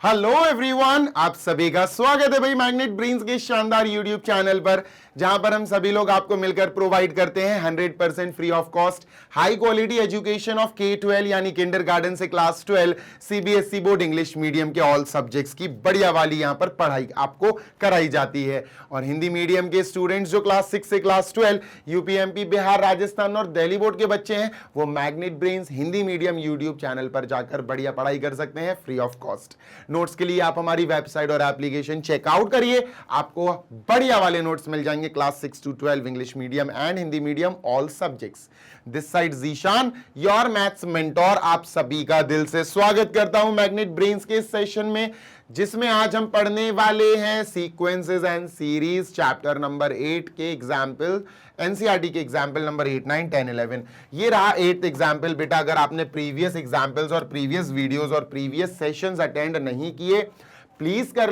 Hello everyone, आप सभी का स्वागत है भाई मैग्नेट ब्रेन्स के शानदार यूट्यूब चैनल पर, जहां पर हम सभी लोग आपको मिलकर प्रोवाइड करते हैं 100% free of cost high quality education of K-12 यानी किंडरगार्टन से class 12 CBSE board English medium के ऑल सब्जेक्ट्स की बढ़िया वाली यहां पर पढ़ाई आपको कराई जाती है। और हिंदी मीडियम के स्टूडेंट्स जो क्लास 6 से class 12 UP, MP, Bihar, Rajasthan और दिल्ली बोर्ड के बच्चे हैं, वो magnet brains Hindi medium YouTube channel पर जाकर बढ़िया पढ़ाई कर सकते हैं फ्री ऑफ कॉस्ट। नोट्स के लिए आप हमारी वेबसाइट और एप्लीकेशन चेकआउट करिए, आपको बढ़िया वाले नोट्स मिल जाएंगे class 6 to 12 English medium and Hindi medium all subjects. This side Zeeshan, your maths mentor, आप सभी का दिल से स्वागत करता हूं मैग्नेट ब्रेन्स के सेशन में, जिसमें आज हम पढ़ने वाले हैं sequences and series chapter number 8 के एग्जाम्पल, एनसीईआरटी के एग्जाम्पल नंबर 8, 9, 10, 11। ये रहा 8th एग्जाम्पल। बेटा अगर आपने प्रीवियस एग्जाम्पल्स और प्रीवियस वीडियोस और प्रीवियस सेशंस अटेंड नहीं किए, प्लीज कर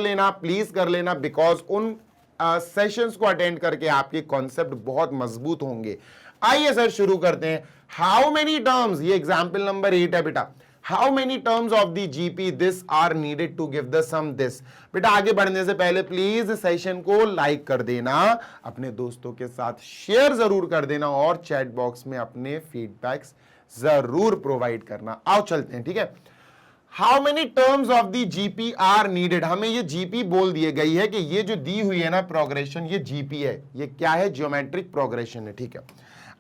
लेना, बिकॉज उन सेशंस को अटेंड करके आपके कॉन्सेप्ट बहुत मजबूत होंगे। आइए सर शुरू करते हैं। हाउ मेनी टर्म्स, ये एग्जाम्पल नंबर 8 है बेटा। How many terms of the GP this are needed to give the sum this. बेटा आगे बढ़ने से पहले प्लीज सेशन को लाइक कर देना, अपने दोस्तों के साथ शेयर जरूर कर देना और चैट बॉक्स में अपने फीडबैक्स जरूर प्रोवाइड करना। आओ चलते हैं, ठीक है। How many terms of the GP are needed. हमें ये जीपी बोल दिए गई है कि ये जो दी हुई है ना प्रोग्रेशन, ये जीपी है। ये क्या है? ज्योमेट्रिक प्रोग्रेशन है, ठीक है।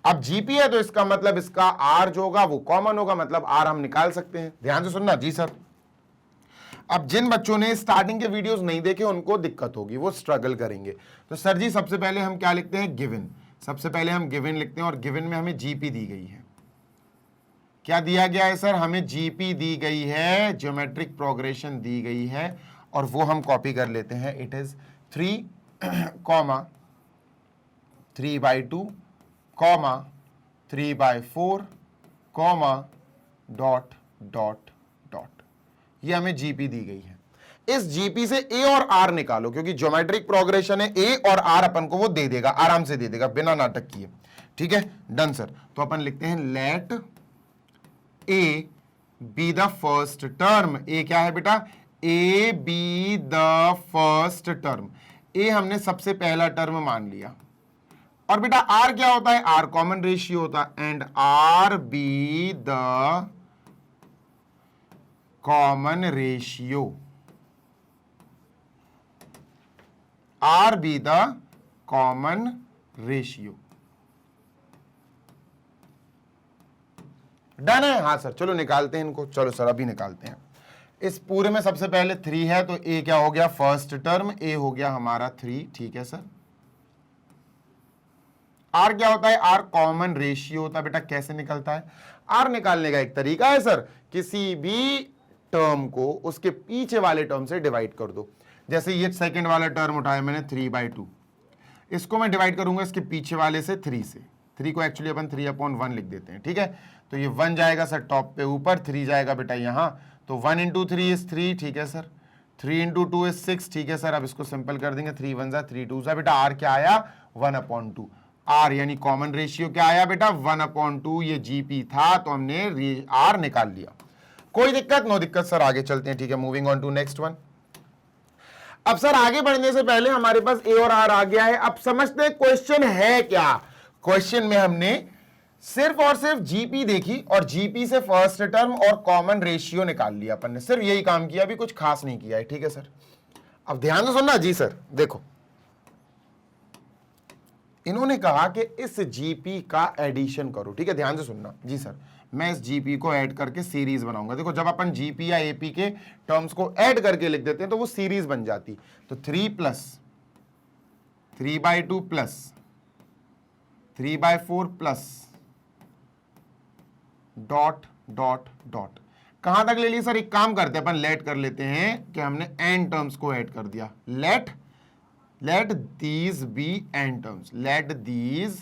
अब जीपी है तो इसका मतलब इसका आर जो होगा वो कॉमन होगा, मतलब आर हम निकाल सकते हैं। ध्यान से सुनना जी सर। अब जिन बच्चों ने स्टार्टिंग के वीडियोस नहीं देखे उनको दिक्कत होगी, वो स्ट्रगल करेंगे। तो सर जी सबसे पहले हम क्या लिखते हैं? गिवन। सबसे पहले हम गिवन लिखते हैं और गिवन में हमें जीपी दी गई है। क्या दिया गया है सर? हमें जीपी दी गई है, ज्योमेट्रिक प्रोग्रेशन दी गई है, और वो हम कॉपी कर लेते हैं। It is 3, 3/2, 3/4, dot dot dot. ये हमें जीपी दी गई है। इस जीपी से ए और आर निकालो, क्योंकि ज्योमेट्रिक प्रोग्रेशन है। ए और आर अपन को वो दे देगा, आराम से दे देगा, बिना नाटक किए। ठीक है, डन सर। तो अपन लिखते हैं let a be the first term. A क्या है बेटा? A be the first term. A हमने सबसे पहला टर्म मान लिया। और बेटा आर क्या होता है? आर कॉमन रेशियो होता है। And are be the common ratio, r be the common ratio. Done है? हाँ सर, चलो निकालते हैं इनको। चलो सर अभी निकालते हैं। इस पूरे में सबसे पहले 3 है, तो ए क्या हो गया? First term. ए हो गया हमारा 3, ठीक है सर। आर क्या होता है? आर कॉमन रेशियो होता है। बेटा कैसे निकलता है? आर निकालने का एक तरीका है सर, किसी भी टर्म को उसके पीछे वाले टर्म से डिवाइड कर दो। जैसे ये सेकंड वाला टर्म उठाया मैंने 3/2, इसको मैं डिवाइड करूंगा इसके पीछे वाले से 3 से। 3 को एक्चुअली अपन 3/1 लिख देते हैं, ठीक है। तो ये 1 जाएगा सर टॉप पे ऊपर, 3 जाएगा बेटा यहाँ। तो 1 × 3 इज 3, ठीक है सर। 3 × 2 इज 6, ठीक है सर। अब इसको सिंपल कर देंगे, 3 1 जा 3 2 जा। बेटा आर क्या आया? 1/2। आर यानी कॉमन रेशियो क्या आया बेटा? 1/2। ये जीपी था तो हमने आर निकाल लिया। कोई दिक्कत? नो दिक्कत सर। आगे चलते हैं, ठीक है। Moving on to next one. अब सर आगे बढ़ने से पहले हमारे पास ए और आर आ गया है। अब समझते हैं क्वेश्चन है क्या। क्वेश्चन में हमने सिर्फ और सिर्फ जीपी देखी और जीपी से फर्स्ट टर्म और कॉमन रेशियो निकाल लिया। अपन ने सिर्फ यही काम किया, अभी कुछ खास नहीं किया है, ठीक है सर। अब ध्यान से सुनना जी सर। देखो इन्होंने कहा कि इस जीपी का एडिशन करो, ठीक है। ध्यान से सुनना जी सर। मैं इस जीपी को ऐड करके सीरीज बनाऊंगा। देखो जब अपन जीपी या एपी के टर्म्स को ऐड करके लिख देते हैं तो वो सीरीज बन जाती। तो 3 + 3/2 + 3/4 + डॉट डॉट डॉट। कहां तक ले लिया सर? एक काम करते हैं अपन, लेट कर लेते हैं कि हमने एन टर्म्स को ऐड कर दिया। Let these be n terms, let these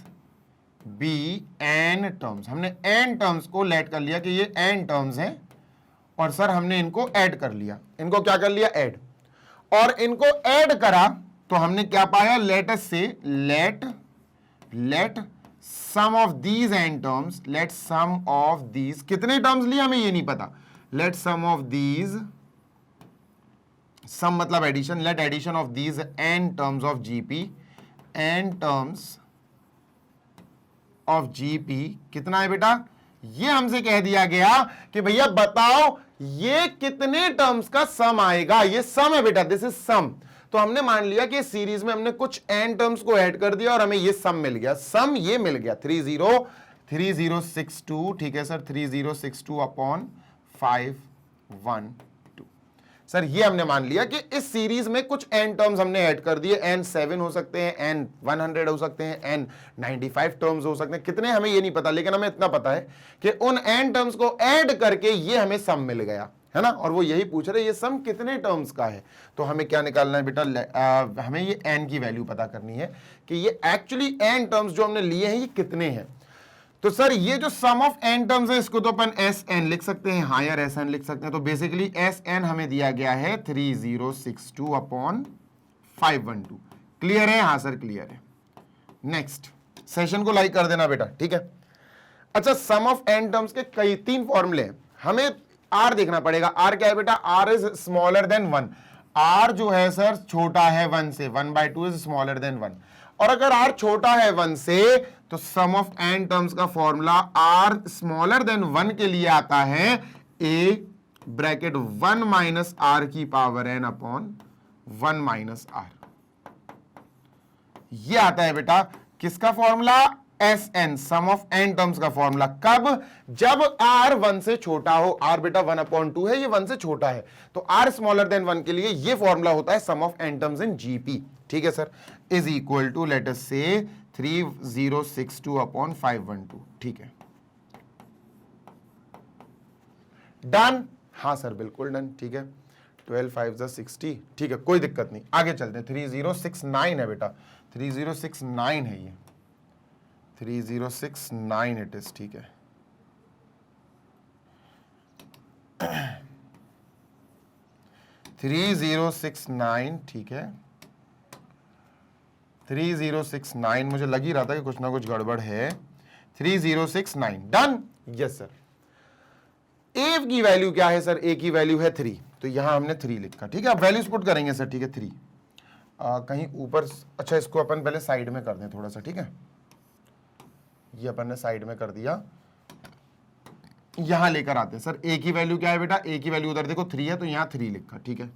be n terms. हमने एन टर्म्स को लेट कर लिया कि ये एन टर्म्स हैं, और सर हमने इनको ऐड कर लिया। इनको क्या कर लिया? ऐड। और इनको ऐड करा तो हमने क्या पाया? Let us say let sum of these n terms, let sum of these, कितने टर्म्स लिए हमें ये नहीं पता। Let sum of these sum मतलब addition, let addition of these n terms of GP, n terms of GP कितना है बेटा, ये हमसे कह दिया गया कि भैया बताओ ये कितने टर्म्स का सम आएगा, ये सम है बेटा, दिस इज सम। तो हमने मान लिया कि सीरीज में हमने कुछ n टर्म्स को ऐड कर दिया और हमें ये सम मिल गया, सम ये मिल गया 3062, ठीक है सर, 3062 अपॉन 512। सर ये हमने मान लिया कि इस सीरीज में कुछ n टर्म्स हमने ऐड कर दिए, n 7 हो सकते हैं, n 100 हो सकते हैं, n 95 टर्म्स हो सकते हैं, कितने हमें ये नहीं पता, लेकिन हमें इतना पता है कि उन n टर्म्स को ऐड करके ये हमें सम मिल गया है ना। और वो यही पूछ रहे ये सम कितने टर्म्स का है, तो हमें क्या निकालना है बेटा, हमें ये n की वैल्यू पता करनी है कि ये एक्चुअली n टर्म्स जो हमने लिए हैं ये कितने हैं। तो सर ये जो सम ऑफ n टर्म्स है इसको तो अपन Sn लिख सकते हैं, हाँ यार Sn लिख सकते हैं। तो बेसिकली Sn हमें दिया गया है 3062 अपॉन 512। क्लियर है? हाँ सर क्लियर है। नेक्स्ट, सेशन को लाइक कर देना बेटा, ठीक है। अच्छा, सम ऑफ n टर्म्स के कई 3 फॉर्मूले हैं, हमें r देखना पड़ेगा। r क्या है बेटा, r is smaller than 1। r जो है सर छोटा है 1 से, 1/2 इज स्मॉलर देन 1। और अगर r छोटा है 1 से तो सम ऑफ n टर्म्स का फॉर्मूला r स्मॉलर देन 1 के लिए आता है a ब्रैकेट 1 माइनस r की power n upon 1 minus r। ये आता है बेटा किसका फॉर्मूला, Sn, sum of n terms का फॉर्मूला। कब, जब r 1 से छोटा हो। r बेटा 1/2 है, ये 1 से छोटा है, तो r स्मॉलर देन 1 के लिए ये फॉर्मूला होता है sum of n terms in GP, ठीक है sir, is equal to let us say 3062 upon 512, ठीक है। डन, हाँ सर बिल्कुल डन, ठीक है। 12 5 60, ठीक है, कोई दिक्कत नहीं, आगे चलते हैं। 3069 है बेटा, 3069 है ये, 3069 इट इज, ठीक है। थ्री 3069, ठीक है, 3069, मुझे लग ही रहा था कि कुछ ना कुछ गड़बड़ है। 3069 डन, यस सर। ए की वैल्यू क्या है सर, ए की वैल्यू है 3, तो यहां हमने 3 लिखा, ठीक है। अब वैल्यूज पुट करेंगे सर, ठीक है। 3 कहीं ऊपर, अच्छा इसको अपन पहले साइड में कर दें थोड़ा सा, ठीक है। ये अपन ने साइड में कर दिया, यहां लेकर आते हैं सर। ए की वैल्यू क्या है बेटा, ए की वैल्यू उधर देखो 3 है, तो यहां 3 लिखा, ठीक है।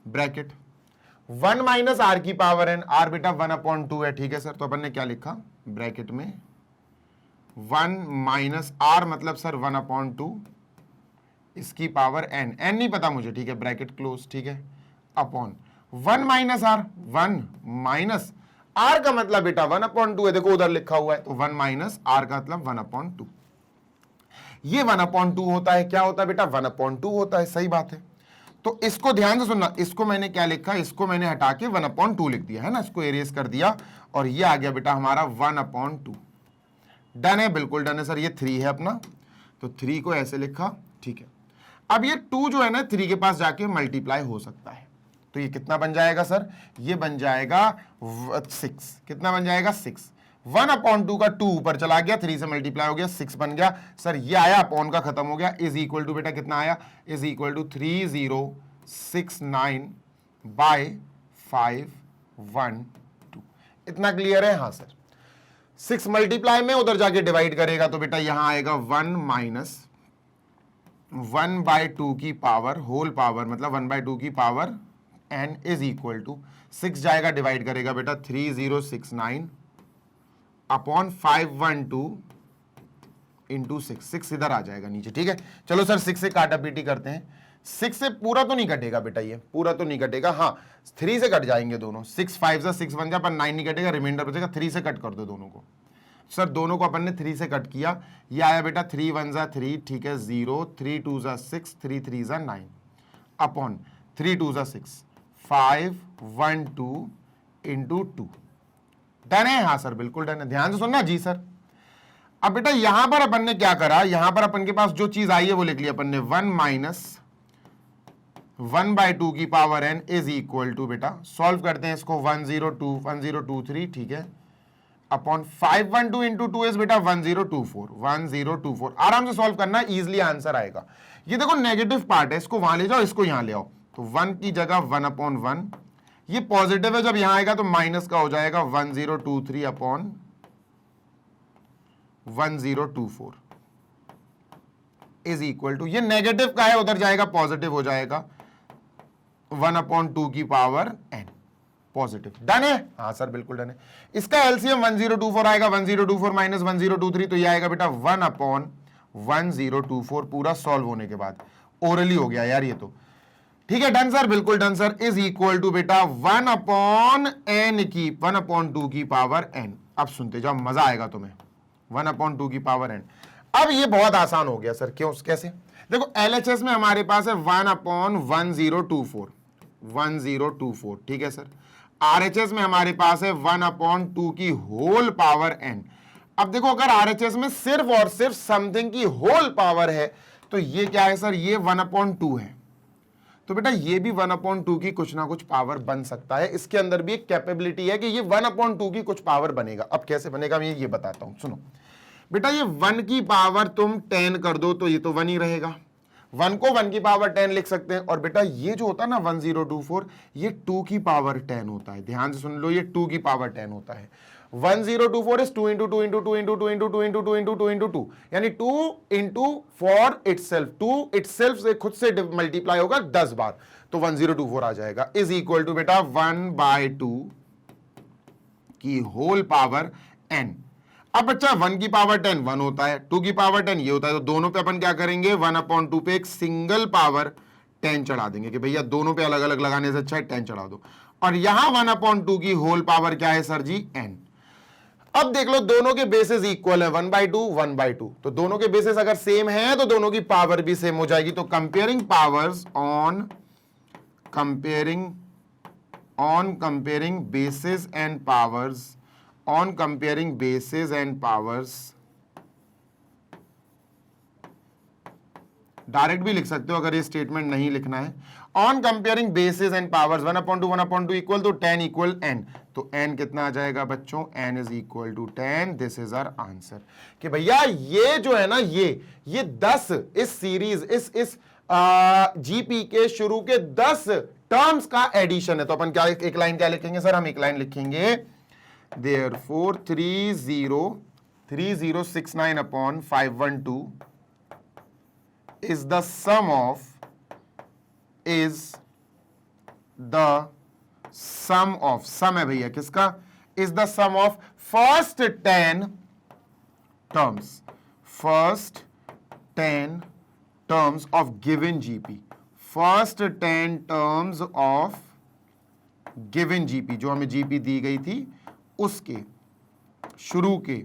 ब्रैकेट 1 माइनस आर की पावर एन, आर बेटा 1/2 है, ठीक है सर। तो अपन ने क्या लिखा ब्रैकेट में 1 माइनस आर मतलब सर 1/2 इसकी पावर एन, एन नहीं पता मुझे, ठीक है, ब्रैकेट क्लोज, ठीक है, upon 1 minus r, 1 minus r का मतलब बेटा 1/2 है, देखो उधर लिखा हुआ है, तो 1 माइनस आर का मतलब 1/2। ये 1/2 होता है, क्या होता है बेटा, 1/2 होता है, सही बात है। तो इसको ध्यान से सुनना, इसको मैंने क्या लिखा, इसको मैंने हटा के 1/2 लिख दिया है ना, इसको एरेज कर दिया और ये आ गया बेटा हमारा 1/2। डन है, बिल्कुल डन है सर। ये 3 है अपना, तो 3 को ऐसे लिखा, ठीक है। अब ये 2 जो है ना 3 के पास जाके मल्टीप्लाई हो सकता है, तो ये कितना बन जाएगा सर, ये बन जाएगा 6, कितना बन जाएगा 6। 1/2 का 2 ऊपर चला गया, 3 से मल्टीप्लाई हो गया, 6 बन गया सर। ये आया, अपॉन का खत्म हो गया, इज इक्वल टू बेटा कितना आया, इज इक्वल टू 3069 बाय 512। इतना क्लियर है? हाँ सर। 6 मल्टीप्लाई में उधर जाके डिवाइड करेगा तो बेटा यहां आएगा 1 माइनस 1/2 की पावर होल पावर, मतलब 1/2 की power n is equal to 6 जाएगा, डिवाइड करेगा बेटा 3069 अपॉन 512 इंटू 6 इधर आ जाएगा नीचे, ठीक है। चलो सर 6 से काटा पीटी करते हैं। 6 से पूरा तो नहीं कटेगा बेटा, ये पूरा तो नहीं कटेगा, हाँ 3 से कट जाएंगे दोनों। 6 5 6 बन गया, पर 9 नहीं कटेगा, रिमाइंडर बचेगा। 3 से कट कर दो दोनों को सर, दोनों को अपन ने 3 से कट किया, ये आया बेटा 3 1 3, ठीक है, 0, 3 2 6, 3 3 9 अपॉन 3 2 6, 512 इंटू 2। डन है? हाँ सर बिल्कुल डन है, ध्यान से सुनना जी सर। अब बेटा यहां पर अपन ने क्या करा, यहां पर अपन के पास जो चीज आई है वो लिख लिया अपन ने, 1 माइनस 1/2 की power n is equal to, बेटा सॉल्व करते हैं इसको, 1023, ठीक है, अपॉन 512 इंटू 2 इज बेटा 1024, आराम से सॉल्व करना, इजिली आंसर आएगा। ये देखो नेगेटिव पार्ट है, इसको वहां ले जाओ, इसको यहां ले आओ, तो 1 की जगह 1/1, ये पॉजिटिव है, जब यहां आएगा तो माइनस का हो जाएगा 1023/1024 इज इक्वल टू, ये नेगेटिव का है उधर जाएगा पॉजिटिव हो जाएगा 1/2 की पावर n, पॉजिटिव। डन है? हाँ सर बिल्कुल डन है। इसका एलसीएम 1024 आएगा, 1024 माइनस 1023, तो ये आएगा बेटा 1/1024 पूरा सॉल्व होने के बाद। ओरली हो गया यार ये तो, ठीक है। डन सर, बिल्कुल done sir. Is equal to बेटा 1/2 की पावर n। अब सुनते जाओ, मजा आएगा तुम्हें। 1/2 की पावर n। अब ये बहुत आसान हो गया सर, क्यों, कैसे? देखो एलएचएस में हमारे पास है 1/1024, ठीक है सर। आरएचएस में हमारे पास है 1/2 की होल पावर n। अब देखो अगर आरएचएस में सिर्फ और सिर्फ समथिंग की होल पावर है तो ये क्या है सर, ये 1/2 है। तो बेटा ये भी 1/2 की कुछ ना कुछ पावर बन सकता है। इसके अंदर भी एक कैपेबिलिटी है कि ये 1/2 की कुछ पावर बनेगा। अब कैसे बनेगा मैं ये बताता हूं, सुनो बेटा। ये 1 की पावर तुम 10 कर दो तो ये तो 1 ही रहेगा। 1 को 1 की पावर 10 लिख सकते हैं। और बेटा ये जो होता है ना 1024, ये 2 की पावर 10 होता है। ध्यान से सुन लो, ये 2 की पावर 10 होता है। 1024 is 2 into 2 into 2 into 2 into 2 into 2 into 2 into 2, यानी 2 इंटू फॉर इटसेल्फ, 2 इटसेल्फ से खुद से मल्टीप्लाई होगा 10 बार, तो 1024 आ जाएगा। इज इक्वल टू बेटा 1/2 की होल पावर n। अब बच्चा 1 की पावर 10 1 होता है, 2 की पावर 10 ये होता है, तो दोनों पे अपन क्या करेंगे, 1/2 पे एक सिंगल पावर 10 चढ़ा देंगे कि भैया दोनों पे अलग अलग लगाने से अच्छा है 10 चढ़ा दो। और यहां 1/2 की होल पावर क्या है सर जी, n। अब देख लो दोनों के बेसिस इक्वल है, 1/2 1/2, तो दोनों के बेसिस अगर सेम है तो दोनों की पावर भी सेम हो जाएगी। तो comparing powers on comparing basis and powers, on comparing bases and powers, direct भी लिख सकते हो अगर ये स्टेटमेंट नहीं लिखना है। On comparing basis and powers 1/2 equal to 10 equal n, तो n कितना आ जाएगा बच्चों, n is equal to 10। This is our answer. कि भैया ये जो है ना, ये 10 इस सीरीज इस जीपी के शुरू के 10 टर्म्स का एडिशन है। तो अपन क्या एक लाइन क्या लिखेंगे सर, हम एक लाइन लिखेंगे therefore 3069/512 is the sum of sum है भैया किसका, is the sum of first 10 terms of given GP, first 10 terms of given GP, जो हमें GP दी गई थी उसके शुरू के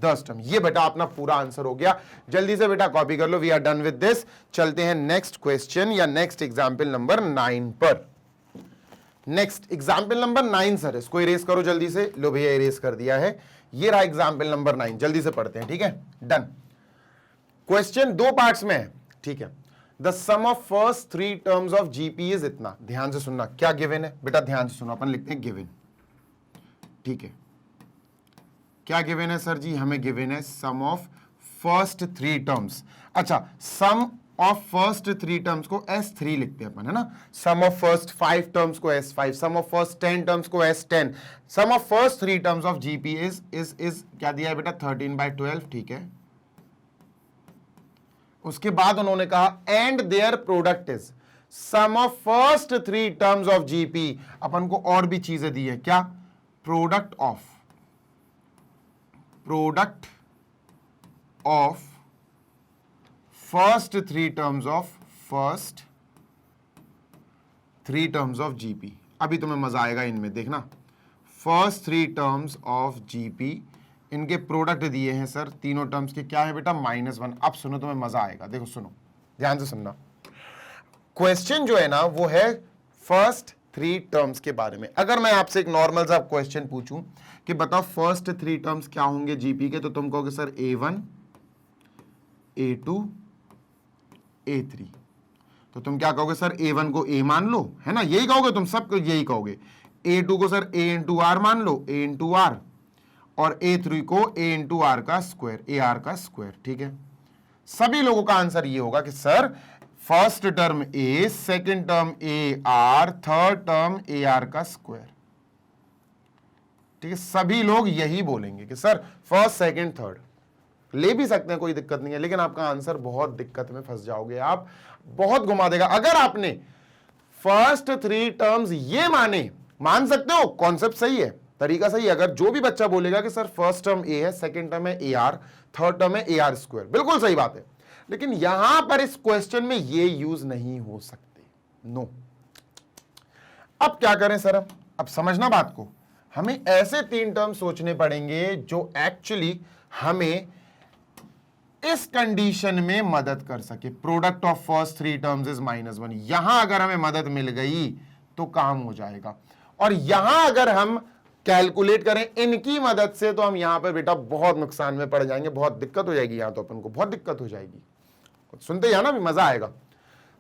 10 टर्म। ये बेटा अपना पूरा आंसर हो गया। जल्दी से बेटा कॉपी कर लो। We are done with this. चलते हैं नेक्स्ट क्वेश्चन या नेक्स्ट एग्जाम्पल नंबर 9 पर। नेक्स्ट एग्जाम्पल नंबर 9 सर, इसको इरेज करो जल्दी से। लो भैया इरेज कर दिया है। ये रहा एग्जाम्पल नंबर 9, जल्दी से पढ़ते हैं, ठीक है। डन। क्वेश्चन 2 पार्ट्स में है, ठीक है। The sum of first 3 terms of GP is इतना। ध्यान से सुनना, क्या गिवन है बेटा, ध्यान से सुनो। अपन लिखते हैं गिवन, ठीक है। क्या गिवन है सर जी, हमें गिवन है सम ऑफ फर्स्ट 3 टर्म्स। अच्छा, सम ऑफ फर्स्ट 3 टर्म्स को S3 लिखते हैं अपन, है ना। सम ऑफ फर्स्ट 5 टर्म्स को S5, some of first 10 terms को S10, sum of first 3 terms of GP is क्या दिया है बेटा, 13/12, ठीक है। उसके बाद उन्होंने कहा and their product is sum of first 3 terms of GP. अपन को और भी चीजें दी है, क्या, product of first 3 terms of GP. अभी तुम्हें मजा आएगा इनमें, देखना। फर्स्ट 3 टर्म्स ऑफ जीपी, इनके प्रोडक्ट दिए हैं सर तीनों टर्म्स के, क्या है बेटा, -1। अब सुनो, तुम्हें मजा आएगा। देखो सुनो, ध्यान से सुनना। क्वेश्चन जो है ना वो है फर्स्ट 3 टर्म्स के बारे में। अगर मैं आपसे एक नॉर्मल सा क्वेश्चन पूछूं कि बताओ फर्स्ट 3 टर्म्स क्या होंगे जीपी के, तो तुम कहोगे सर A1 A2 A3। तो तुम क्या कहोगे सर, A1 को A मान लो, है ना, यही कहोगे तुम, सब यही कहोगे। A2 को सर A इंटू आर मान लो, A इंटू आर, और A3 को A इंटू आर का स्क्वायर, AR का स्क्वायर, ठीक है। सभी लोगों का आंसर ये होगा कि sir first term A, second term A R, third term A R का स्क्वायर। ठीक है, सभी लोग यही बोलेंगे कि सर फर्स्ट सेकेंड थर्ड ले भी सकते हैं, कोई दिक्कत नहीं है, लेकिन आपका आंसर बहुत दिक्कत में फंस जाओगे आप, बहुत घुमा देगा। अगर आपने फर्स्ट थ्री टर्म्स ये मान सकते हो, कॉन्सेप्ट सही है, तरीका सही है। अगर जो भी बच्चा बोलेगा कि सर फर्स्ट टर्म ए है, सेकेंड टर्म है ए आर, थर्ड टर्म है ए आर स्क्वायर, बिल्कुल सही बात है, लेकिन यहां पर इस क्वेश्चन में ये यूज नहीं हो सकते, नो। अब क्या करें सर, अब समझना बात को, हमें ऐसे तीन टर्म सोचने पड़ेंगे जो एक्चुअली हमें इस कंडीशन में मदद कर सके। Product of first three terms is -1, यहां अगर हमें मदद मिल गई तो काम हो जाएगा। और यहां अगर हम कैलकुलेट करें इनकी मदद से, तो हम यहां पर बेटा बहुत नुकसान में पड़ जाएंगे, बहुत दिक्कत हो जाएगी, यहां तो अपन को बहुत दिक्कत हो जाएगी। सुनते ही ना भी मजा आएगा।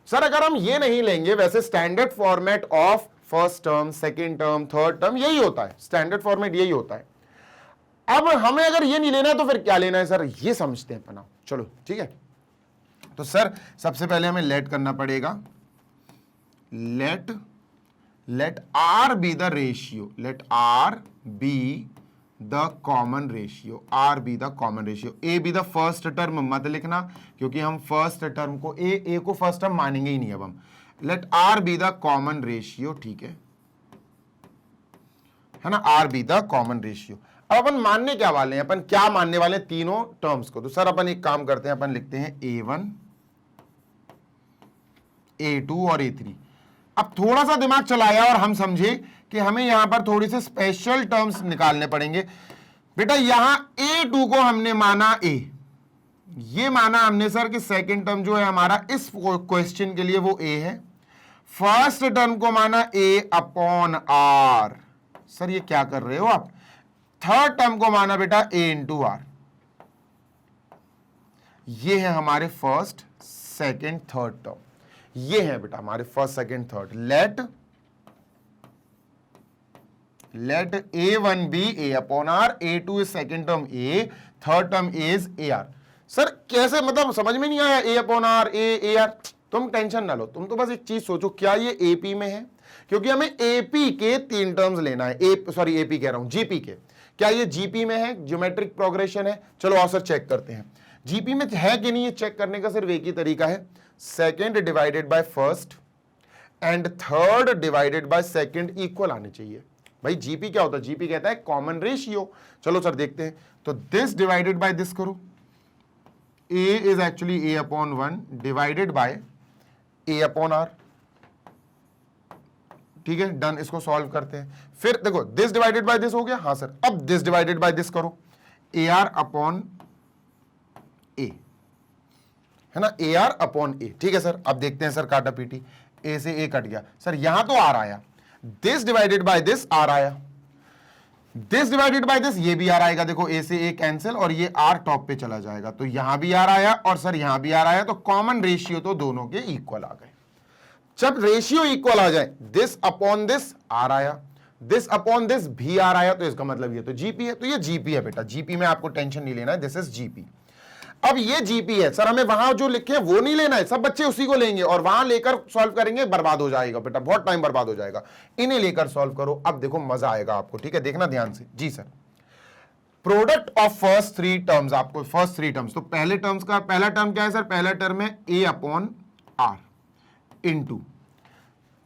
सर अगर हम ये नहीं लेंगे, वैसे standard format of first term, second term, third term यही होता है, स्टैंडर्ड फॉर्मेट यही होता है। अब हमें अगर ये नहीं लेना है तो फिर क्या लेना है सर, ये समझते हैं अपना। चलो ठीक है, तो सर सबसे पहले हमें लेट करना पड़ेगा, let r be the ratio, let r be the common ratio, r be the common ratio. A be the first term मत लिखना, क्योंकि हम फर्स्ट टर्म को ए को फर्स्ट टर्म मानेंगे ही नहीं अब हम। Let r be the common ratio, ठीक है ना, r be the common ratio. अब अपन मानने क्या वाले हैं, अपन क्या मानने वाले हैं तीनों टर्म्स को। तो सर अपन एक काम करते हैं, अपन लिखते हैं A1, A2 और A3। अब थोड़ा सा दिमाग चलाया और हम समझे कि हमें यहां पर थोड़ी से स्पेशल टर्म्स निकालने पड़ेंगे। बेटा यहां A2 को हमने माना A, ये माना हमने सर कि सेकंड टर्म जो है हमारा इस क्वेश्चन के लिए वो A है। फर्स्ट टर्म को माना A अपॉन R। सर ये क्या कर रहे हो आप, थर्ड टर्म को माना बेटा A इंटू आर। ये है हमारे फर्स्ट सेकेंड थर्ड टर्म, ये है बेटा हमारे first second third. Let A1 be A upon r, A2 is second term A, third term is AR। Sir कैसे, मतलब समझ में नहीं आया, A अपॉन आर, AR। तुम टेंशन ना लो, तुम तो बस एक चीज सोचो, क्या ये AP में है, क्योंकि हमें AP के तीन टर्म्स लेना है। AP कह रहा हूं, GP के। क्या ये GP में है, ज्योमेट्रिक प्रोग्रेशन है? चलो और सर चेक करते हैं GP में है कि नहीं। ये चेक करने का सिर्फ एक ही तरीका है, second divided by first and third divided by second equal आने चाहिए। भाई GP क्या होता है, GP कहता है कॉमन रेशियो। चलो सर देखते हैं, तो दिस डिवाइडेड बाय दिस करो, A is actually A upon 1 divided by A upon r. ठीक है डन, इसको सॉल्व करते हैं। फिर देखो दिस डिवाइडेड बाय दिस हो गया, हाँ सर। अब दिस डिवाइडेड बाय दिस करो, AR अपॉन A, है ना, AR अपॉन A। ठीक है सर, अब देखते हैं सर काटा पीटी, A से A कट गया। सर यहां तो R आया, this divided by this R आया, दिस डिवाइडेड बाय दिस ये भी R आएगा। देखो A से A कैंसिल और ये R टॉप पे चला जाएगा, तो यहां भी R आया और सर यहां भी R आया, तो कॉमन रेशियो तो दोनों के इक्वल आ गए। जब रेशियो इक्वल आ जाए, दिस अपॉन दिस R आया, दिस अपॉन दिस भी R आया, तो इसका मतलब ये तो GP है। तो ये GP है बेटा, GP में आपको टेंशन नहीं लेना है, दिस इज GP। अब ये GP है सर, हमें वहां जो लिखे वो नहीं लेना है, सब बच्चे उसी को लेंगे और वहां लेकर सॉल्व करेंगे, बर्बाद हो जाएगा बेटा, बहुत टाइम बर्बाद हो जाएगा। इन्हें लेकर सॉल्व करो, अब देखो मजा आएगा आपको। ठीक है, देखना ध्यान से जी sir. Product of first three terms, आपको फर्स्ट थ्री टर्म्स, तो पहले टर्म्स का पहला टर्म क्या है सर, पहला टर्म है A अपॉन R इंटू,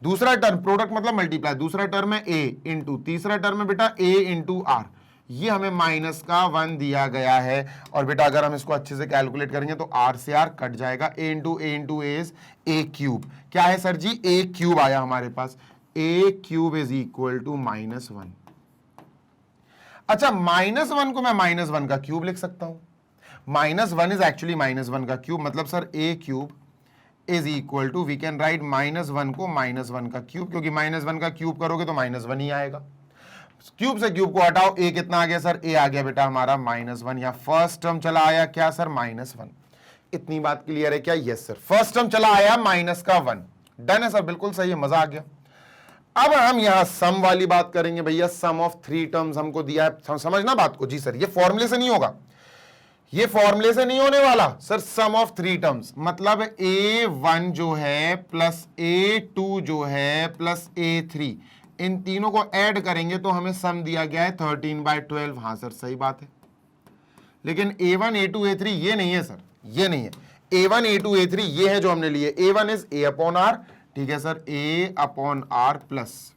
दूसरा टर्म प्रोडक्ट मतलब मल्टीप्लाई, दूसरा टर्म है A इंटू, तीसरा टर्म है बेटा A इंटू R। ये हमें माइनस का 1 दिया गया है, और बेटा अगर हम इसको अच्छे से कैलकुलेट करेंगे तो R से R कट जाएगा, A into A is A cube. क्या है सर जी, A क्यूब आया हमारे पास, A cube is equal to -1। अच्छा -1 को मैं -1 का क्यूब लिख सकता हूं, -1 इज एक्चुअली -1 का क्यूब, मतलब sir A cube is equal to, we can write -1 को -1 का क्यूब, क्योंकि -1 का क्यूब करोगे तो -1 ही आएगा। क्यूब से क्यूब को हटाओ, A कितना आ गया सर, A आ गया बेटा हमारा -1। या फर्स्ट टर्म चला आया क्या सर, -1। इतनी बात क्लियर है क्या? यस सर, फर्स्ट टर्म चला आया -1। डन है सर, बिल्कुल सही है, मजा आ गया। अब हम यहां सम वाली बात करेंगे भैया, सम ऑफ थ्री टर्म्स हमको दिया है, समझना बात को। जी सर, ये फॉर्मूले से नहीं होगा, ये फॉर्मूले से नहीं होने वाला sir, sum of three terms, मतलब A1 जो है प्लस A2 जो है प्लस A3, इन तीनों को ऐड करेंगे तो हमें सम दिया गया है 13/12। हाँ सर सही बात है, लेकिन A1 A2 A3 ये नहीं है सर, ये नहीं है। A1 A2 A3 ये है जो हमने लिए। A1 is A upon R, ठीक है sir, A upon R plus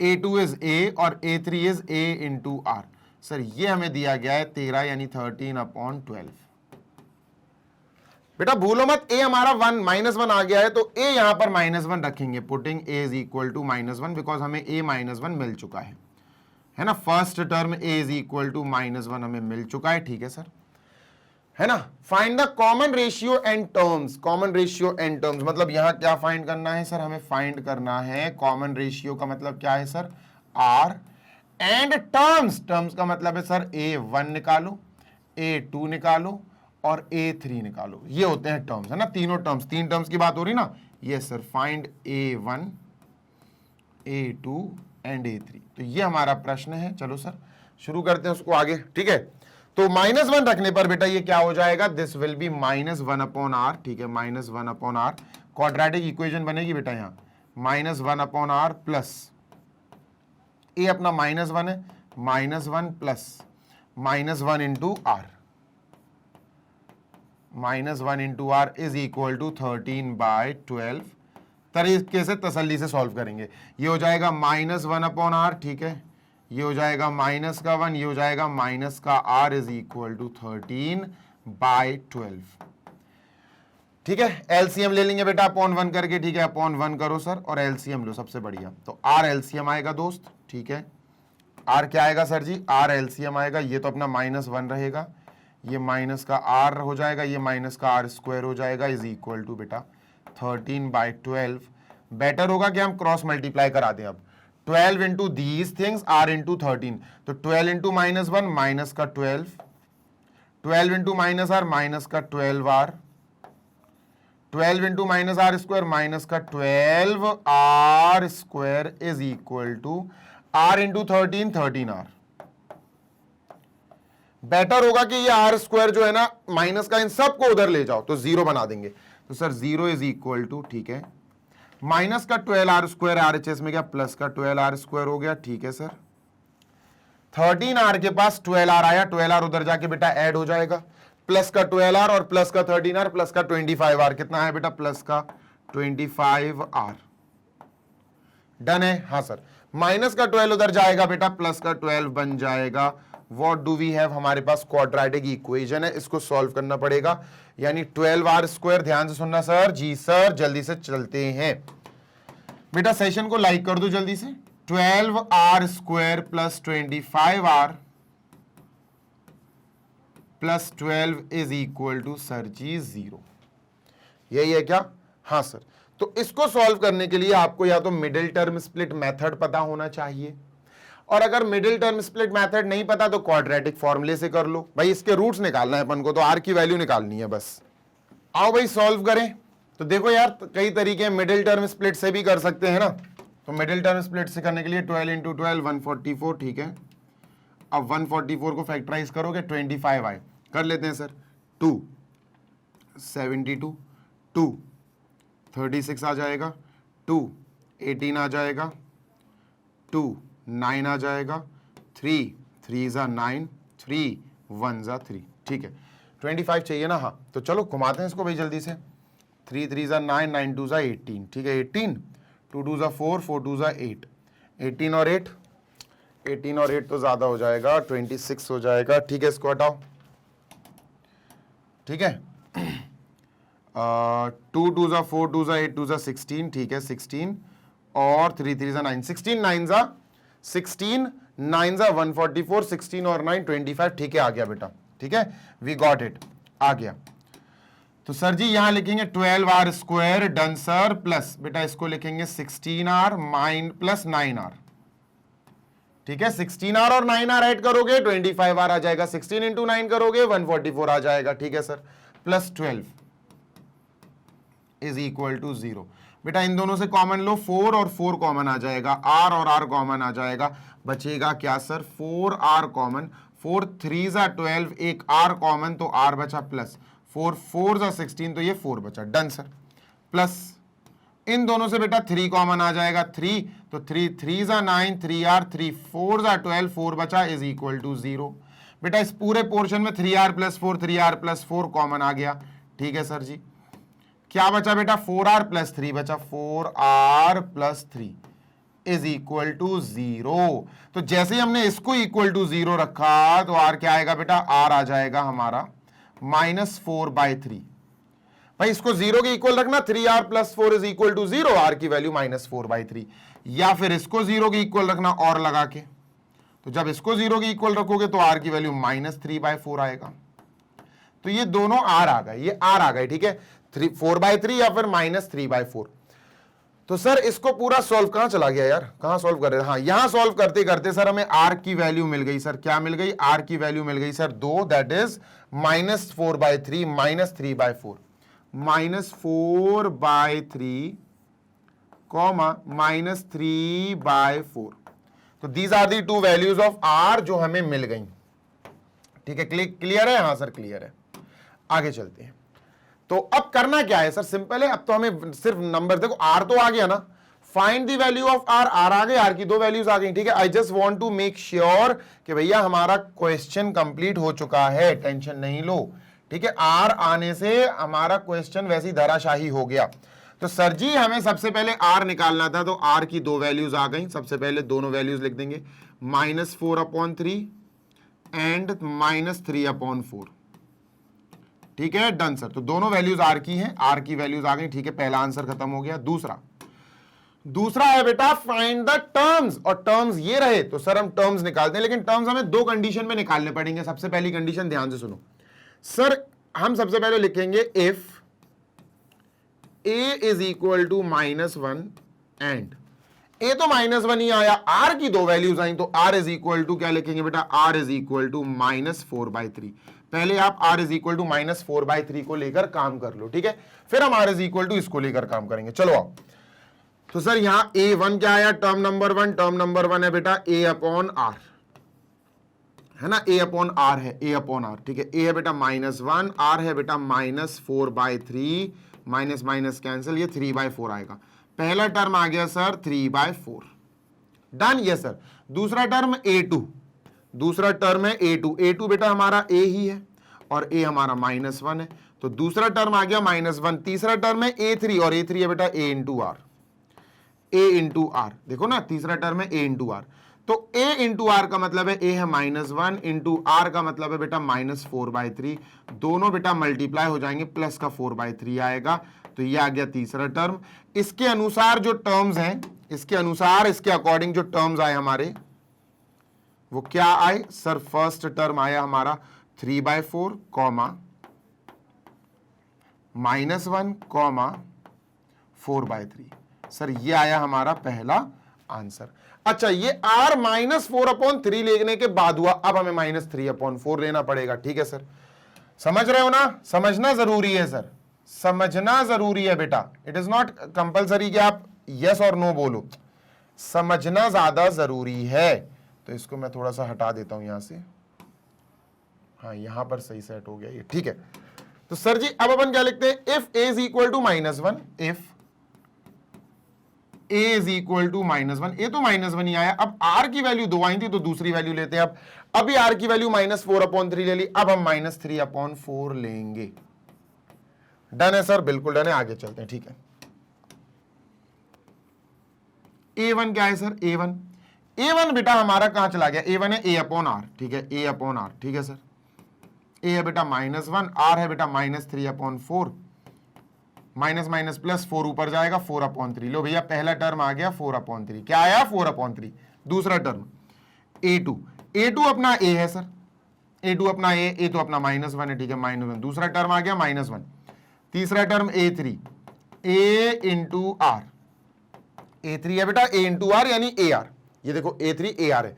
A2 is A और A3 is A into R। Sir ये हमें दिया गया है 13 यानी 13/12। बेटा भूलो मत, A हमारा -1 आ गया है तो A यहां पर -1 रखेंगे, putting A is equal to -1 because हमें A -1 मिल चुका है ना। First term A is equal to -1 हमें मिल चुका है, ठीक है सर, है ना। Find the common ratio and terms, common ratio and terms मतलब यहां क्या फाइंड करना है सर, हमें फाइंड करना है कॉमन रेशियो का मतलब क्या है sir, R, and terms, terms का मतलब है सर A1 निकालो, A2 निकालो और A3 निकालो, ये होते हैं टर्म्स, है ना। तीनों टर्म्स, तीन टर्म्स की बात हो रही ना। Yes sir, find A1 A2 and A3, तो ये हमारा प्रश्न है। चलो सर शुरू करते हैं उसको आगे, ठीक है। तो -1 रखने पर बेटा ये क्या हो जाएगा, दिस विल बी -1/R, ठीक है, -1/R। क्वाड्रेटिक इक्वेशन बनेगी बेटा यहाँ, -1/R प्लस A अपना -1 है, -1 plus -1 into R, -1 into R is equal to 13/12। तरीके से तसल्ली से सॉल्व करेंगे। ये हो जाएगा -1/R, ठीक है, ये हो जाएगा -1, ये हो जाएगा -R इज इक्वल टू 13/12, ठीक है। एलसीएम ले लेंगे बेटा अपॉन 1 करके, ठीक है, अपॉन 1 करो सर और एलसीएम लो, सबसे बढ़िया। तो R एलसीएम आएगा दोस्त, ठीक है, R क्या आएगा सर जी, R एलसीएम आएगा, ये तो अपना -1 रहेगा, ये माइनस का R हो जाएगा, ये माइनस का R² हो जाएगा, इज इक्वल टू बेटा 13/12। बेटर होगा कि हम क्रॉस मल्टीप्लाई करा दें। अब 12 into these things, R into 13, तो 12 इंटू -1 माइनस का 12, 12 इंटू -R माइनस का 12R, 12 इंटू -R² माइनस का 12R² is equal to R into 13, 13R। Better होगा कि ये R² जो है ना माइनस का, इन सबको उधर ले जाओ तो 0 बना देंगे। तो सर 0 इज इक्वल टू, ठीक है, माइनस का 12R² RHS में क्या प्लस का 12R² हो गया, ठीक है सर। 13R के पास 12R आया, 12R उधर जाके बेटा ऐड हो जाएगा, प्लस का 12R और प्लस का 13R प्लस का 25R, कितना है बेटा प्लस का 25R। डन है, हाँ सर। माइनस का 12 उधर जाएगा बेटा, प्लस का 12 बन जाएगा। व्हाट डू वी हैव, हमारे पास क्वाड्रेटिक इक्वेशन है, इसको सॉल्व करना पड़ेगा, यानी 12R²। ध्यान से सुनना सर, जी सर, जल्दी से चलते हैं बेटा, सेशन को लाइक कर दो जल्दी से। 12R² plus 25R plus 12 is equal to sir जी 0, यही है क्या, हाँ सर। तो इसको सॉल्व करने के लिए आपको या तो मिडिल टर्म स्प्लिट मेथड पता होना चाहिए, और अगर मिडिल टर्म स्प्लिट मेथड नहीं पता तो क्वाड्रेटिक फॉर्मूले से कर लो। भाई इसके रूट्स निकालना है अपन को, तो R की वैल्यू निकालनी है बस। आओ भाई सॉल्व करें। तो देखो यार, कई तरीके मिडिल टर्म स्प्लिट से भी कर सकते हैं ना। तो मिडिल टर्म स्प्लिट से करने के लिए 12 इंटू 12 144, ठीक है। अब 144 को फैक्टराइज करोगे 25 आए, कर लेते हैं सर। 2 72, 2 36 आ जाएगा, 2 18 आ जाएगा, 2 9 आ जाएगा, 3 3 ज़ा 9, 3 1 ज़ा 3, ठीक है। 25 चाहिए ना, हाँ तो चलो घुमाते हैं इसको भाई जल्दी से। 3 3 ज़ा 9, 9 2 ज़ा 18, ठीक है, 18, 2 2 ज़ा 4, 4 2 ज़ा 8, 18 और 8, 18 और 8 तो ज़्यादा हो जाएगा, 26 हो जाएगा, ठीक है, इसको हटाओ, ठीक है। 2 2 ज़ा 4, 2 ज़ा 8, 2 ज़ा 16, ठीक है, 16 और 3 3 ज़ा 9, 16 9 ज़ा 16, 9 ज़ा 144, 16 और 9 25, ठीक है, आ गया बेटा, ठीक है, वी गॉट इट, आ गया। तो सर जी यहां लिखेंगे 12R², डन सर, प्लस बेटा इसको लिखेंगे 16R प्लस 9R, ठीक है। 16R और 9R ऐड करोगे 25R आ जाएगा, 16 इंटू 9 करोगे 144 आ जाएगा, ठीक है sir, plus 12 is equal to 0। बेटा इन दोनों से कॉमन लो, 4 और 4 कॉमन आ जाएगा, R और R कॉमन आ जाएगा, बचेगा क्या सर 4R कॉमन, 4 3 जा 12, एक r कॉमन तो r बचा प्लस 4 4 जा 16, तो ये 4 बचा। Done sir. प्लस इन दोनों से बेटा 3 कॉमन आ जाएगा 3, तो 3 3 जा 9, 3r 3 4 जा 12, 4 बचा इज इक्वल टू 0। बेटा इस पूरे पोर्शन में 3r plus 4 3r plus 4 common आ गया। ठीक है सर जी। क्या बचा बेटा 4r प्लस 3 बचा, 4r plus 3 is equal to 0। तो जैसे ही हमने इसको इक्वल टू 0 रखा तो r क्या आएगा बेटा, r आ जाएगा हमारा -4/3। भाई इसको 0 के इक्वल रखना, 3r plus 4 is equal to 0, r की वैल्यू -4/3, या फिर इसको 0 के इक्वल रखना और लगा के, तो जब इसको 0 के इक्वल रखोगे तो r की वैल्यू -3/4 आएगा। तो ये दोनों r आ गए, ये r आ गए। ठीक है, 4/3 या फिर -3/4। तो सर इसको पूरा सॉल्व कहां चला गया यार, कहां सॉल्व कर रहे हैं? हाँ, यहां सॉल्व करते करते सर हमें r की वैल्यू मिल गई। सर क्या मिल गई? r की वैल्यू मिल गई सर 2, दैट इज -4/3 -3/4, -4/3 -3/4। तो these are the two values of r जो हमें मिल गई। ठीक है, क्लियर है? हाँ सर क्लियर है। आगे चलते हैं। तो अब करना क्या है सर? सिंपल है, अब तो हमें सिर्फ नंबर, देखो r तो आ गया ना, find the value of r, r आ गए, r की दो वैल्यूज आ गई। ठीक है, I just want to make sure कि भैया हमारा क्वेश्चन कंप्लीट हो चुका है, टेंशन नहीं लो। ठीक है, r आने से हमारा क्वेश्चन वैसे ही धराशाही हो गया। तो सर जी हमें सबसे पहले r निकालना था, तो r की दो वैल्यूज आ गई। सबसे पहले दोनों वैल्यूज लिख देंगे, -4/3 एंड -3/4। ठीक है, डन सर। तो दोनों वैल्यूज r की हैं, r की वैल्यूज आ गई। ठीक है, पहला आंसर खत्म हो गया। दूसरा है बेटा फाइंड द टर्म्स, और टर्म्स ये रहे तो सर हम टर्म्स निकालते हैं, लेकिन टर्म्स हमें दो कंडीशन में निकालने पड़ेंगे। सबसे पहली कंडीशन ध्यान से सुनो सर, हम सबसे पहले लिखेंगे if a is equal to -1 and a तो -1 ही आया, r की दो वैल्यूज आई, तो r इज इक्वल टू क्या लिखेंगे बेटा, r इज इक्वल टू -4/3। पहले आप r इज इक्वल टू -4/3 को लेकर काम कर लो। ठीक है, फिर हम r इज इक्वल टू इसको लेकर काम करेंगे। चलो आओ। तो सर यहां a1 क्या आया, टर्म नंबर 1, टर्म नंबर 1 है बेटा a/r, है ना, a/r है, a/r। ठीक है, a है बेटा -1, r है बेटा -4/3, माइनस माइनस कैंसिल, ये 3/4 आएगा। पहला टर्म आ गया सर 3/4। Done, yes sir. दूसरा टर्म a2, दूसरा टर्म है a2 बेटा हमारा a ही है और a हमारा -1 है, तो दूसरा टर्म आ गया -1। तीसरा टर्म है a3 और a3 है बेटा a इंटू r, देखो ना, तीसरा टर्म है a इंटू r। तो a इंटू आर का मतलब है a है -1 इंटू r का मतलब है बेटा -4/3। दोनों बेटा मल्टीप्लाई हो जाएंगे, प्लस का 4/3 आएगा, तो ये आ गया तीसरा टर्म। इसके अनुसार जो टर्म्स हैं, इसके अनुसार, इसके अकॉर्डिंग जो टर्म्स आए हमारे, वो क्या आए सर? फर्स्ट टर्म आया हमारा 3/4 -1 4/3। सर ये आया हमारा पहला आंसर। अच्छा, ये r -4/3 लेने के बाद हुआ, अब हमें -3/4 लेना पड़ेगा। ठीक है सर, समझ रहे हो ना? समझना जरूरी है सर, समझना जरूरी है बेटा। इट इज नॉट कंपलसरी कि आप यस और नो बोलो, समझना ज्यादा जरूरी है। तो इसको मैं थोड़ा सा हटा देता हूं यहां से, हाँ यहां पर सही सेट हो गया ये। ठीक है, तो सर जी अब अपन क्या लिखते हैं, if a is equal to -1, if a is equal to -1, a तो -1 ही आया। अब r की वैल्यू 2 आई थी, तो दूसरी वैल्यू लेते हैं। अब अभी r की वैल्यू -4/3 ले ली, अब हम -3/4 लेंगे। डन है सर, बिल्कुल डन है। आगे चलते हैं। ठीक है, a1 क्या है सर? a1 बेटा हमारा कहां चला गया? a1 है a/r। ठीक है, a/r। ठीक है सर, a है बेटा -1, r है बेटा -3/4, माइनस माइनस प्लस 4 ऊपर जाएगा, 4/3। लो भैया, पहला टर्म आ गया 4/3। क्या आया? 4/3। दूसरा टर्म a2 अपना a है सर, a2 अपना a तो अपना -1 है। ठीक है, -1। दूसरा टर्म आ गया -1। तीसरा term a3 a into are, a3 है बेटा a इंटू आर यानी ar। ये देखो a3 ar है,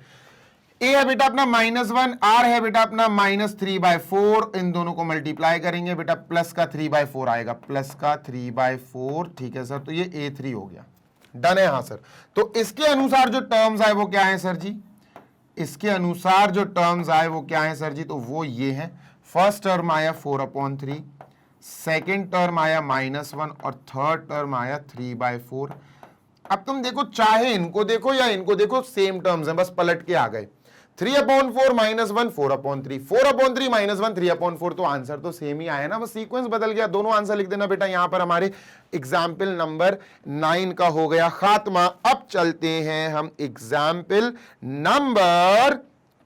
a है बेटा अपना -1, r है बेटा अपना -3/4। इन दोनों को मल्टीप्लाई करेंगे बेटा, प्लस का 3/4 आएगा, प्लस का 3/4। ठीक है सर, तो ये a3 हो गया। डन है? हाँ सर। तो इसके अनुसार जो टर्म्स आए वो क्या है सर जी? इसके अनुसार जो टर्म्स आए वो क्या है सर जी, तो वो ये है। फर्स्ट टर्म आया 4/3, सेकेंड टर्म आया -1 और थर्ड टर्म आया 3/4। अब तुम देखो, चाहे इनको देखो या इनको देखो, सेम टर्म्स हैं, बस पलट के आ गए। 3/4 -1 4/3, 4/3 -1 3/4, तो आंसर तो सेम ही आया ना, बस सीक्वेंस बदल गया। दोनों आंसर लिख देना बेटा। यहां पर हमारे एग्जाम्पल नंबर 9 का हो गया खात्मा। अब चलते हैं हम एग्जाम्पल नंबर,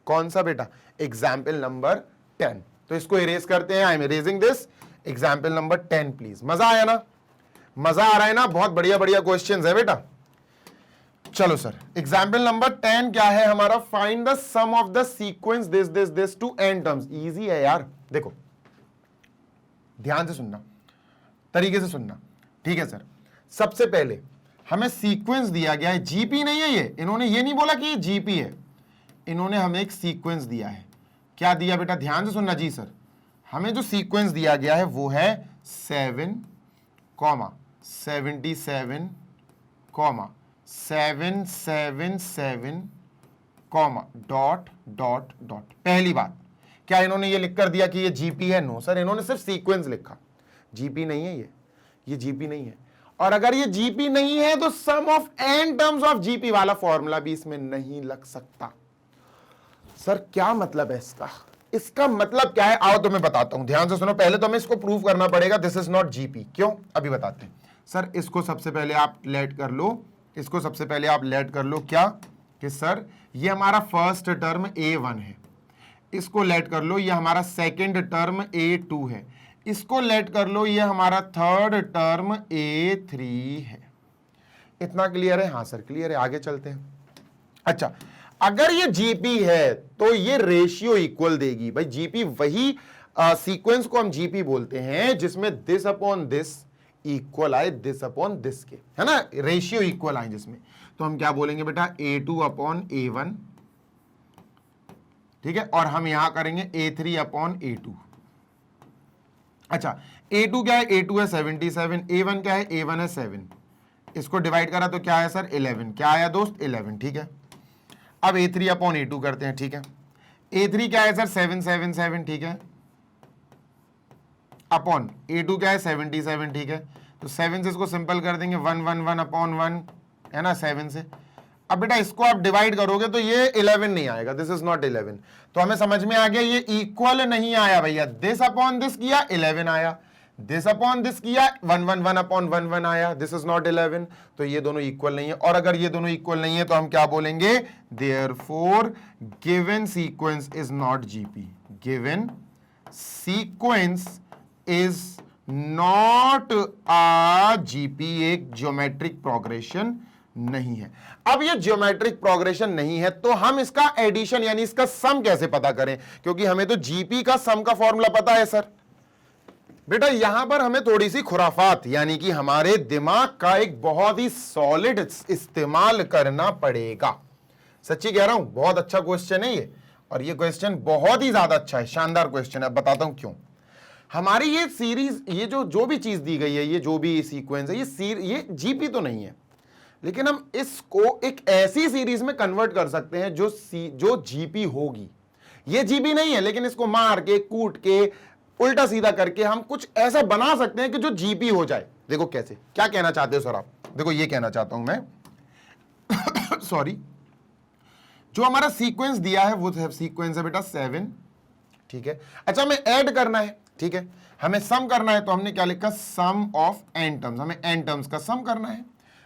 कौन सा बेटा, एग्जाम्पल नंबर 10। तो इसको इरेज करते हैं। I am erasing this. Example number 10 please. मजा आया ना, मजा आ रहा है ना, बहुत बढ़िया बढ़िया क्वेश्चंस है बेटा। चलो सर, एग्जाम्पल नंबर 10 क्या है हमारा, find the sum of the sequence this to n terms. Easy है यार, देखो ध्यान से सुनना, तरीके से सुनना, ठीक है सर। सबसे पहले हमें सीक्वेंस दिया गया है, जीपी नहीं है ये, इन्होंने ये नहीं बोला कि ये जीपी है, इन्होंने हमें एक सीक्वेंस दिया है। क्या दिया बेटा, ध्यान से सुनना जी सर। हमें जो सीक्वेंस दिया गया है वो है 7, 77, 777, डॉट डॉट डॉट। पहली बात, क्या इन्होंने ये लिख कर दिया कि ये जीपी है? नो सर, इन्होंने सिर्फ सीक्वेंस लिखा, जीपी नहीं है ये जीपी नहीं है। और अगर ये जीपी नहीं है तो sum of n terms of GP वाला फॉर्मूला भी इसमें नहीं लग सकता। सर क्या मतलब है इसका? इसका मतलब क्या है, आओ तो मैं बताता हूं, ध्यान से सुनो। पहले तो हमें इसको प्रूव करना पड़ेगा, दिस इज नॉट जीपी। क्यों, अभी बताते हैं सर। इसको सबसे पहले आप लेट कर लो, इसको सबसे पहले आप लेट कर लो क्या, कि सर ये हमारा फर्स्ट टर्म A1 है, इसको लेट कर लो, ये हमारा सेकंड टर्म A2 है, इसको लेट कर लो, ये हमारा थर्ड टर्म A3 है। इतना क्लियर है? हाँ सर क्लियर है, आगे चलते हैं। अच्छा, अगर ये जीपी है तो ये रेशियो इक्वल देगी भाई। जीपी वही सीक्वेंस को हम जीपी बोलते हैं जिसमें दिस अपॉन दिस इक्वल आए दिस अपॉन दिस के, है ना, रेशियो इक्वल आए जिसमें। तो हम क्या बोलेंगे बेटा, A2 अपॉन A1, ठीक है, और हम यहां करेंगे A3 अपॉन A2। अच्छा, A2 क्या है, A2 है 77, A1 क्या है, A1 है 7, इसको डिवाइड करा तो क्या है सर 11, क्या आया दोस्त 11, ठीक है। अब A3 अपॉन A2 करते हैं, ठीक है। A3 क्या है सर 777, ठीक है, अपॉन A2 क्या है 77, ठीक है। तो 7 से इसको सिंपल कर देंगे, 1 1 1 अपॉन 1, है ना, 7 से। अब बेटा इसको आप डिवाइड करोगे तो ये 11 नहीं आएगा, दिस इज नॉट 11। तो हमें समझ में आ गया ये इक्वल नहीं आया भैया। दिस अपॉन दिस किया 11 आया, दिस अपॉन दिस किया 1 1 1 अपॉन 1 1 आया, दिस इज नॉट 11। तो ये दोनों इक्वल नहीं है। और अगर ये दोनों इक्वल नहीं है तो हम क्या बोलेंगे, therefore given sequence is not GP. Given sequence is not a GP, एक ज्योमेट्रिक प्रोग्रेशन नहीं है। अब ये ज्योमेट्रिक प्रोग्रेशन नहीं है तो हम इसका एडिशन यानी इसका सम कैसे पता करें, क्योंकि हमें तो जीपी का सम का फॉर्मूला पता है सर। बेटा यहां पर हमें थोड़ी सी खुराफात यानी कि हमारे दिमाग का एक बहुत ही सॉलिड इस्तेमाल करना पड़ेगा। सच्ची कह रहा हूं, बहुत अच्छा क्वेश्चन है ये, और ये क्वेश्चन बहुत ही ज्यादा अच्छा है, शानदार क्वेश्चन है। बताता हूं क्यों। हमारी ये सीरीज, ये जो भी चीज दी गई है, ये जो भी सीक्वेंस है, ये जीपी तो नहीं है, लेकिन हम इसको एक ऐसी सीरीज में कन्वर्ट कर सकते हैं जो जीपी होगी। ये जीपी नहीं है, लेकिन इसको मार के, कूट के, उल्टा सीधा करके हम कुछ ऐसा बना सकते हैं कि जो जीपी हो जाए। देखो कैसे, क्या कहना चाहते हो सर आप? देखो ये कहना चाहता हूं मैं सॉरी, जो हमारा सीक्वेंस दिया है वो सीक्वेंस है बेटा 7, ठीक है। अच्छा, हमें ऐड करना है, ठीक है, हमें सम करना है, तो हमने क्या लिखा, सम ऑफ n टर्म्स। हमें n टर्म्स का सम करना है।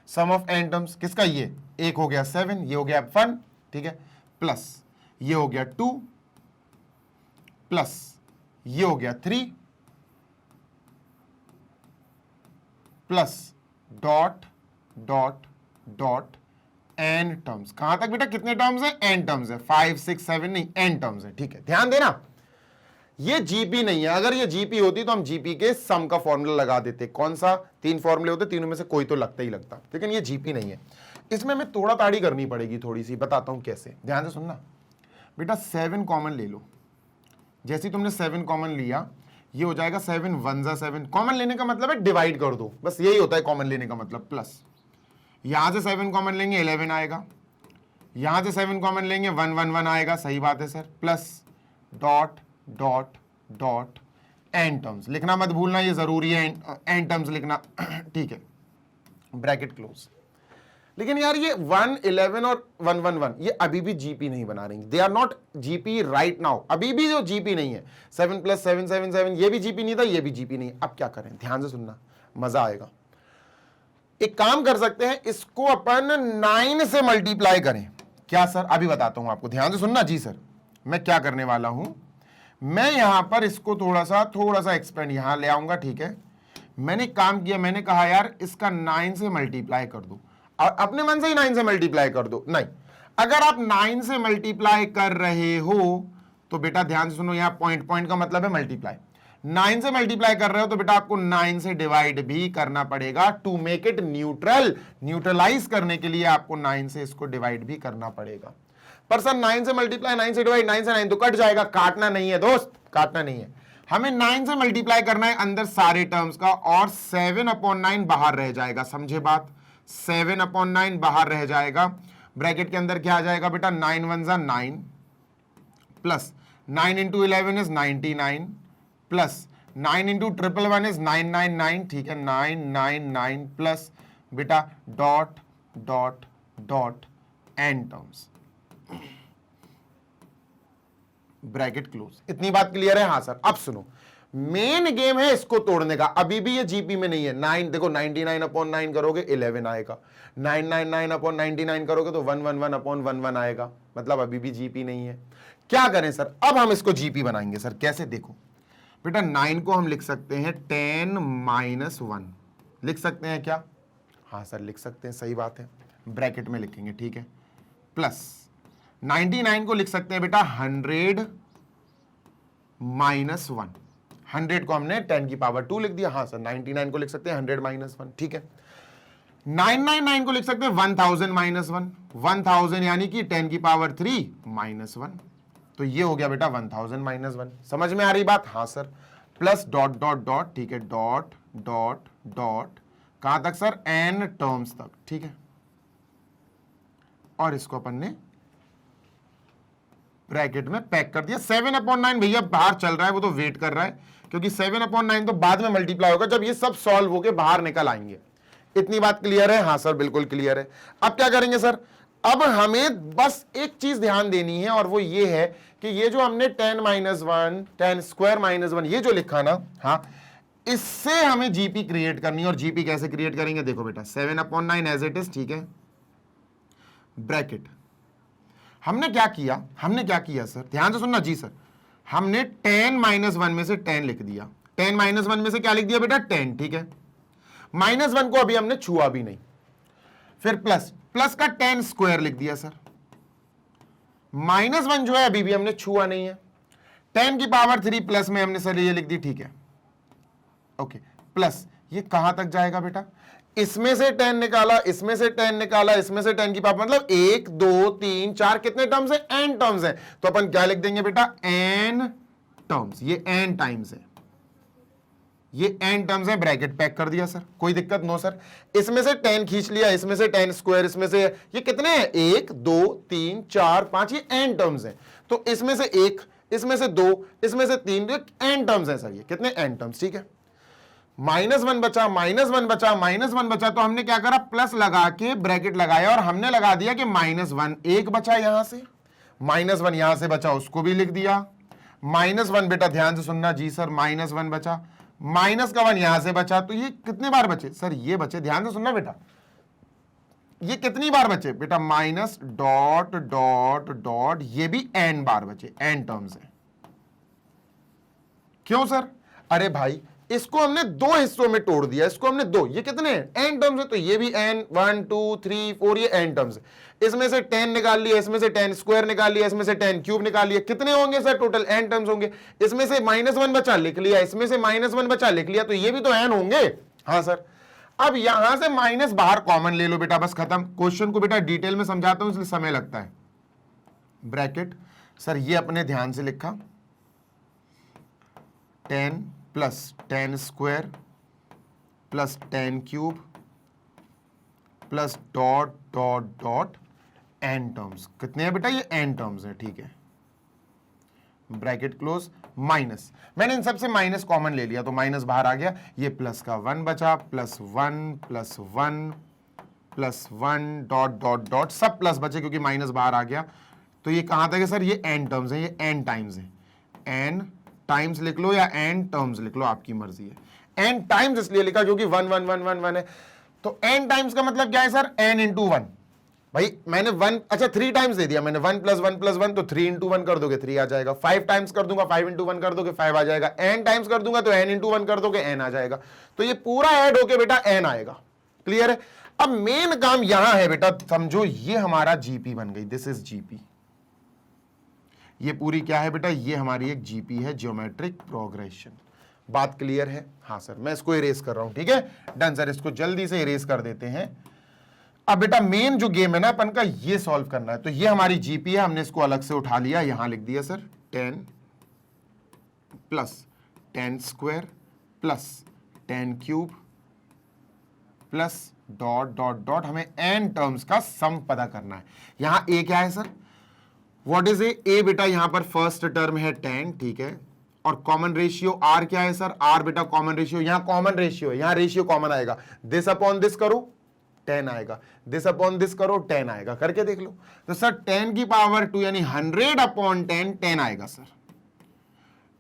सम ऑफ n टर्म्स किसका, ये एक हो गया 7, ये हो गया 1, ठीक है, प्लस ये हो गया 2, प्लस ये हो गया 3, plus dot dot dot n terms. कहां तक बेटा, कितने टर्म्स है, n टर्म्स है, 5 6 7 नहीं, n टर्म्स है, ठीक है। ध्यान देना, ये जीपी नहीं है। अगर ये जीपी होती तो हम जीपी के सम का फॉर्मूला लगा देते। कौन सा, 3 फॉर्मूले होते, तीनों में से कोई तो लगता ही लगता, लेकिन ये जीपी नहीं है। इसमें हमें तोड़ा ताड़ी करनी पड़ेगी थोड़ी सी, बताता हूं कैसे, ध्यान से सुनना बेटा। 7 कॉमन ले लो, जैसे तुमने 7 कॉमन लिया, ये हो जाएगा 7 1 जा 7। कॉमन लेने का मतलब है डिवाइड कर दो, बस यही होता है कॉमन लेने का मतलब। प्लस यहां से 7 कॉमन लेंगे 11 आएगा, यहां से 7 कॉमन लेंगे, 1 1 1 आएगा, सही बात है sir, plus dot dot dot n terms लिखना मत भूलना, ये जरूरी है एन टर्म्स लिखना ठीक है, ब्रैकेट क्लोज। लेकिन यार ये 1 11 और 1 1 1 ये अभी भी जीपी नहीं बना रही, they are not GP right now, अभी भी जो जीपी नहीं है। 7 + 7 7 7 ये भी जीपी नहीं था, ये भी जीपी नहीं है। अब क्या करें, ध्यान से सुनना, मजा आएगा। एक काम कर सकते हैं, इसको अपन 9 से मल्टीप्लाई करें। क्या सर? अभी बताता हूं आपको, ध्यान से सुनना। जी सर, मैं क्या करने वाला हूं, मैं यहां पर इसको थोड़ा सा एक्सपेंड यहां ले आऊंगा, ठीक है। मैंने काम किया, मैंने कहा यार इसका 9 से मल्टीप्लाई कर दो, और अपने मन से ही 9 से मल्टीप्लाई कर दो। नहीं, अगर आप 9 से मल्टीप्लाई कर रहे हो तो बेटा ध्यान से सुनो, यहां पॉइंट का मतलब है मल्टीप्लाई। 9 से मल्टीप्लाई कर रहे हो तो बेटा आपको 9 से डिवाइड भी करना पड़ेगा, to make it neutral. Neutralise करने के लिए आपको 9 से इसको डिवाइड भी करना पड़ेगा। पर सर 9 से मल्टीप्लाई, 9 से डिवाइड, 9 से 9 तो कट जाएगा। काटना नहीं है दोस्त, काटना नहीं है, हमें 9 से मल्टीप्लाई करना है अंदर सारे टर्म्स का, और 7/9 बाहर रह जाएगा। समझे बात? 7/9 बाहर रह जाएगा। ब्रैकेट के अंदर क्या आ जाएगा बेटा, 9 1 = 9 प्लस 9 × 11 इज 99 प्लस 9 × 111 इज 999, ठीक है, 999 प्लस बेटा dot dot dot n terms, bracket close. इतनी बात क्लियर है? हाँ सर। अब सुनो, मेन गेम है इसको तोड़ने का। अभी भी ये जीपी में नहीं है। 9 देखो, 99/9 करोगे 11 आएगा, 999/99 करोगे तो 111/11 आएगा, मतलब अभी भी जीपी नहीं है। क्या करें सर? अब हम इसको जीपी बनाएंगे सर। कैसे? देखो बेटा, 9 को हम लिख सकते हैं 10 - 1, लिख सकते हैं क्या? हाँ सर लिख सकते हैं, सही बात है, ब्रैकेट में लिखेंगे, ठीक है, प्लस 99 को लिख सकते हैं बेटा 100 - 1। 100 को हमने 10⁻² लिख दिया। हाँ सर, 99 को लिख सकते हैं 100 - 1, ठीक है। 999 को लिख सकते हैं 1000 - 1, 1000 यानी कि 10⁻³ - 1, तो ये हो गया बेटा 1000 - 1। समझ में आ रही बात? हाँ sir, plus dot dot dot, ठीक है, डॉट डॉट डॉट, कहां तक सर? n टर्म्स तक, ठीक है। और इसको अपन ने ब्रैकेट में पैक कर दिया। 7/9 भैया बाहर चल रहा है, वो तो वेट कर रहा है, क्योंकि 7/9 तो बाद में मल्टीप्लाई होगा जब ये सब सॉल्व होके बाहर निकल आएंगे। इतनी बात क्लियर है? हाँ सर बिल्कुल क्लियर है। अब क्या करेंगे सर? अब हमें बस एक चीज ध्यान देनी है, और वो ये है कि ये जो हमने 10 - 1 10² - 1 ये जो लिखा ना, हाँ, इससे हमें जीपी क्रिएट करनी है। और जीपी कैसे क्रिएट करेंगे? देखो बेटा, 7/9 एज इट इज, ठीक है, ब्रैकेट। हमने क्या किया सर? ध्यान से सुनना। जी सर, हमने 10 - 1 में से 10 लिख दिया। 10 - 1 में से क्या लिख दिया बेटा? 10, ठीक है। -1 को अभी हमने छुआ भी नहीं। फिर प्लस का 10² लिख दिया सर। -1 जो है अभी भी हमने छुआ नहीं है। 10⁻³ प्लस में हमने सर ये लिख दी, ठीक है, ओके, प्लस ये कहां तक जाएगा बेटा? इसमें से 10 निकाला, इसमें से 10 निकाला, इसमें से 10 की पावर, मतलब 1 2 3 4 कितने टर्म्स है? n टर्म्स है। तो अपन क्या लिख देंगे बेटा? n terms. ये n टाइम्स है, ये n टर्म्स है, ब्रैकेट पैक कर दिया सर। कोई दिक्कत? No sir. इसमें से 10 खींच लिया, इसमें से 10², इसमें से ये कितने हैं? 1 2 3 4 5, ये n टर्म्स है। तो इसमें से 1, इसमें से 2, इसमें से 3, n टर्म्स है सर। ये कितने? n टर्म्स, ठीक है। -1 बचा, -1 बचा, -1 बचा, तो हमने क्या करा? प्लस लगा के ब्रैकेट लगाया, और हमने लगा दिया कि -1 एक बचा यहां से, -1 यहां से बचा, उसको भी लिख दिया। -1 बेटा ध्यान से सुनना। जी सर, -1 बचा, -1 यहां से बचा, तो ये कितने बार बचे सर? ये बचे, ध्यान से सुनना बेटा, ये कितनी बार बचे बेटा? माइनस डॉट डॉट डॉट, ये भी n बार बचे, n टर्म्स है। क्यों सर? अरे भाई, इसको हमने 2 हिस्सों में तोड़ दिया, इसको हमने 2, ये कितने हैं? n टर्म्स है, तो ये भी n, 1 2 3 4, ये n टर्म्स है। इसमें से 10 निकाल लिया, इसमें से 10² निकाल लिया, इसमें से 10³ निकाल लिया, कितने होंगे सर? टोटल n टर्म्स होंगे। इसमें से -1 बचा, लिख लिया, इसमें से -1 बचा, लिख लिया, तो ये भी तो n होंगे। हाँ सर। अब यहां से माइनस बाहर कॉमन ले लो बेटा, बस खत्म। क्वेश्चन को बेटा डिटेल में समझाता हूं इसलिए समय लगता है। ब्रैकेट सर ये अपने ध्यान से लिखा, 10 + 10² + 10³ plus dot dot dot n terms. कितने हैं बेटा? ये एन टर्म्स है, ठीक है, ब्रैकेट क्लोज, माइनस, मैंने इन सबसे माइनस कॉमन ले लिया तो माइनस बाहर आ गया, ये प्लस का 1 बचा, plus 1 plus 1 plus 1 dot dot dot, सब प्लस बचे क्योंकि माइनस बाहर आ गया। तो ये कहां तक है सर? ये एन टर्म्स है, ये एन टाइम्स है, एन टाइम्स लिख लो या एन टर्म्स लिख लो, आपकी मर्जी है। एन टाइम्स इसलिए लिखा क्योंकि 1 1 1 1 1 है, तो एन टाइम्स का मतलब क्या है सर? N into 1। भाई मैंने 1, अच्छा 3 टाइम्स दे दिया मैंने, 1 प्लस 1 प्लस 1, तो 3 इंटू 1 कर दोगे 3 आ जाएगा। 5 टाइम्स कर दूंगा, 5 इंटू 1 कर दोगे 5 आ जाएगा। एन टाइम्स कर दूंगा तो एन इंटू 1 कर दोगे एन आ जाएगा। तो ये पूरा ऐड होके बेटा एन आएगा। क्लियर है? अब मेन काम यहां है बेटा, समझो ये हमारा जीपी बन गई, दिस इज जीपी। ये पूरी क्या है बेटा? ये हमारी एक जीपी है, ज्योमेट्रिक प्रोग्रेशन। बात क्लियर है? हाँ सर, मैं इसको इरेज कर रहा हूं, ठीक है, डन सर, इसको जल्दी से इरेज कर देते हैं। अब बेटा मेन जो गेम है ना अपन का, ये सॉल्व करना है। तो ये हमारी जीपी है, हमने इसको अलग से उठा लिया, यहां लिख दिया sir 10 plus 10 square plus 10 cube plus dot dot dot, हमें एन टर्म्स का सम पता करना है। यहां ए क्या है सर? व्हाट इज ए बेटा यहां पर फर्स्ट टर्म है 10, ठीक है, और कॉमन रेशियो आर क्या है सर? आर बेटा कॉमन रेशियो, यहां कॉमन रेशियो है, यहां रेशियो कॉमन आएगा, दिस अपॉन दिस करो 10 आएगा, दिस अपॉन दिस करो 10 आएगा, करके देख लो। तो सर 10 की पावर 2 यानी 100 अपॉन 10 10 आएगा सर,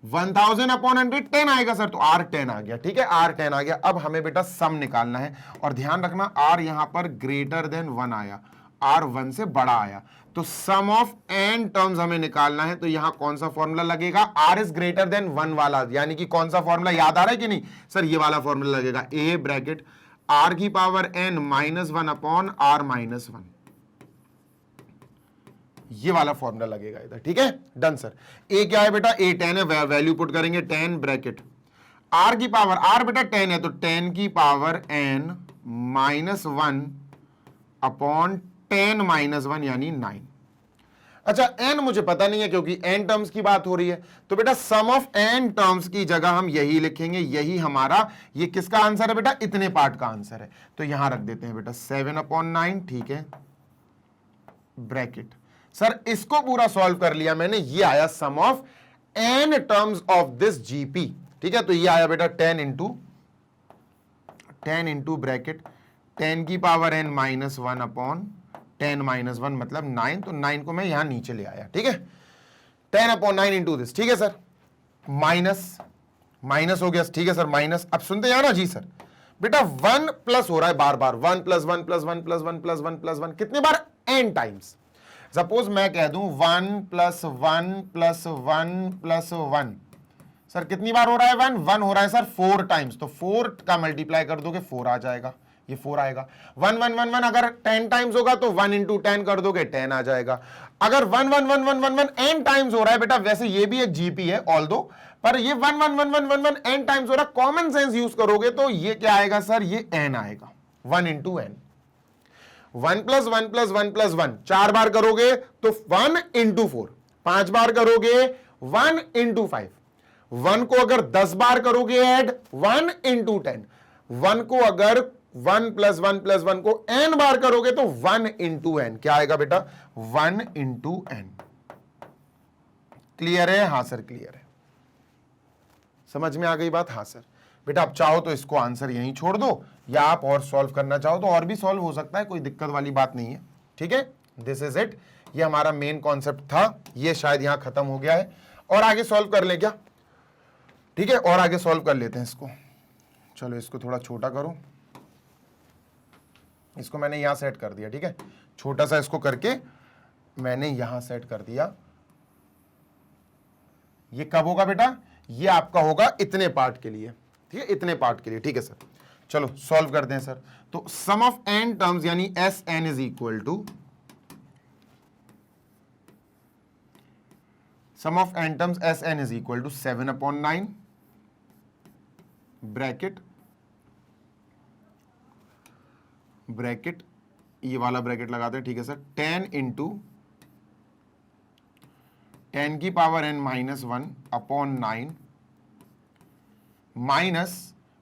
1000 अपॉन 100 10 आएगा सर, तो आर 10 आ गया, ठीक है, आर 10 आ गया। अब हमें बेटा सम निकालना है, और ध्यान रखना आर यहां पर ग्रेटर देन 1 आया, आर 1 से बड़ा आया, तो सम ऑफ एन टर्म्स हमें निकालना है। तो यहां कौन सा फॉर्मूला लगेगा? आर इज ग्रेटर देन 1 वाला, यानी कि कौन सा फॉर्मूला याद आ रहा है कि नहीं सर? ये वाला फॉर्मूला लगेगा, ए ब्रैकेट आर की power n minus 1 upon r minus 1, ये वाला फॉर्मूला लगेगा इधर, ठीक है, डन सर। ए क्या है बेटा? ए 10 है, वैल्यू पुट करेंगे 10 ब्रैकेट आर की पावर, आर बेटा 10 है, तो 10 की power n minus 1 upon 10 minus 1 यानी 9। अच्छा एन मुझे पता नहीं है क्योंकि एन टर्म्स की बात हो रही है, तो बेटा सम ऑफ एन टर्म्स की जगह हम यही लिखेंगे, यही हमारा, ये किसका आंसर है बेटा? इतने पार्ट का आंसर है। तो यहां रख देते हैं बेटा 7 अपॉन 9, ठीक है, ब्रैकेट। सर इसको पूरा सॉल्व कर लिया मैंने, ये आया sum of n terms of this GP, ठीक है, तो ये आया बेटा 10 इंटू ब्रैकेट 10 की power n minus 1 upon 10 minus 1 मतलब 9, तो 9 को मैं यहां नीचे ले आया, ठीक है, 10 अपॉन 9 इंटू दिस, ठीक है सर, माइनस माइनस हो गया, ठीक है सर, माइनस। अब सुनते हैं ना जी सर, बेटा 1 प्लस हो रहा है बार बार, 1 plus 1 plus 1 plus 1 plus 1 plus 1, कितने बार? N times. सपोज मैं कह दूं 1 प्लस 1 प्लस 1 प्लस 1, सर कितनी बार हो रहा है? 1 हो रहा है सर 4 टाइम्स, तो 4 का मल्टीप्लाई कर दोगे 4 आ जाएगा, ये 4 आएगा। 1 1 1 1 अगर 10 टाइम्स होगा तो 1 इंटू 10 कर दोगे 10 आ जाएगा। अगर 1 1 1 1 1 1 एन टाइम्स हो रहा है बेटा, वैसे ये भी एक जीपी है ऑल्दो, पर ये 1 1 1 1 1 1 एन टाइम्स हो रहा है, कॉमन सेंस यूज करोगे तो ये क्या आएगा सर? ये एन आएगा, 1 into n. 1 plus 1 plus 1 plus 1 4 बार करोगे तो 1 इंटू 4, 5 बार करोगे 1 इंटू 5, 1 को अगर 10 बार करोगे ऐड 1 इंटू 10, 1 को अगर 1 प्लस 1 प्लस 1 को n बार करोगे तो 1 इंटू एन, क्या आएगा बेटा? 1 इंटू एन। क्लियर है? हाँ सर क्लियर है, समझ में आ गई बात? हाँ सर। बेटा आप चाहो तो इसको आंसर यहीं छोड़ दो, या आप और सॉल्व करना चाहो तो और भी सॉल्व हो सकता है, कोई दिक्कत वाली बात नहीं है, ठीक है, दिस इज इट। ये हमारा मेन कॉन्सेप्ट था, ये शायद यहां खत्म हो गया है, और आगे सॉल्व कर ले क्या? ठीक है, और आगे सॉल्व कर लेते हैं इसको। चलो इसको थोड़ा छोटा करो, इसको मैंने यहां सेट कर दिया, ठीक है, छोटा सा इसको करके मैंने यहां सेट कर दिया। ये कब होगा बेटा? ये आपका होगा इतने पार्ट के लिए, ठीक है, इतने पार्ट के लिए, ठीक है सर। चलो सॉल्व करते हैं सर। तो सम ऑफ एन टर्म्स यानी s n is equal to, sum of n terms s n is equal to 7 अपॉन 9 ब्रैकेट ब्रैकेट ये वाला ब्रैकेट लगाते हैं, ठीक है सर, 10 इंटू 10 की power n minus 1 upon 9 minus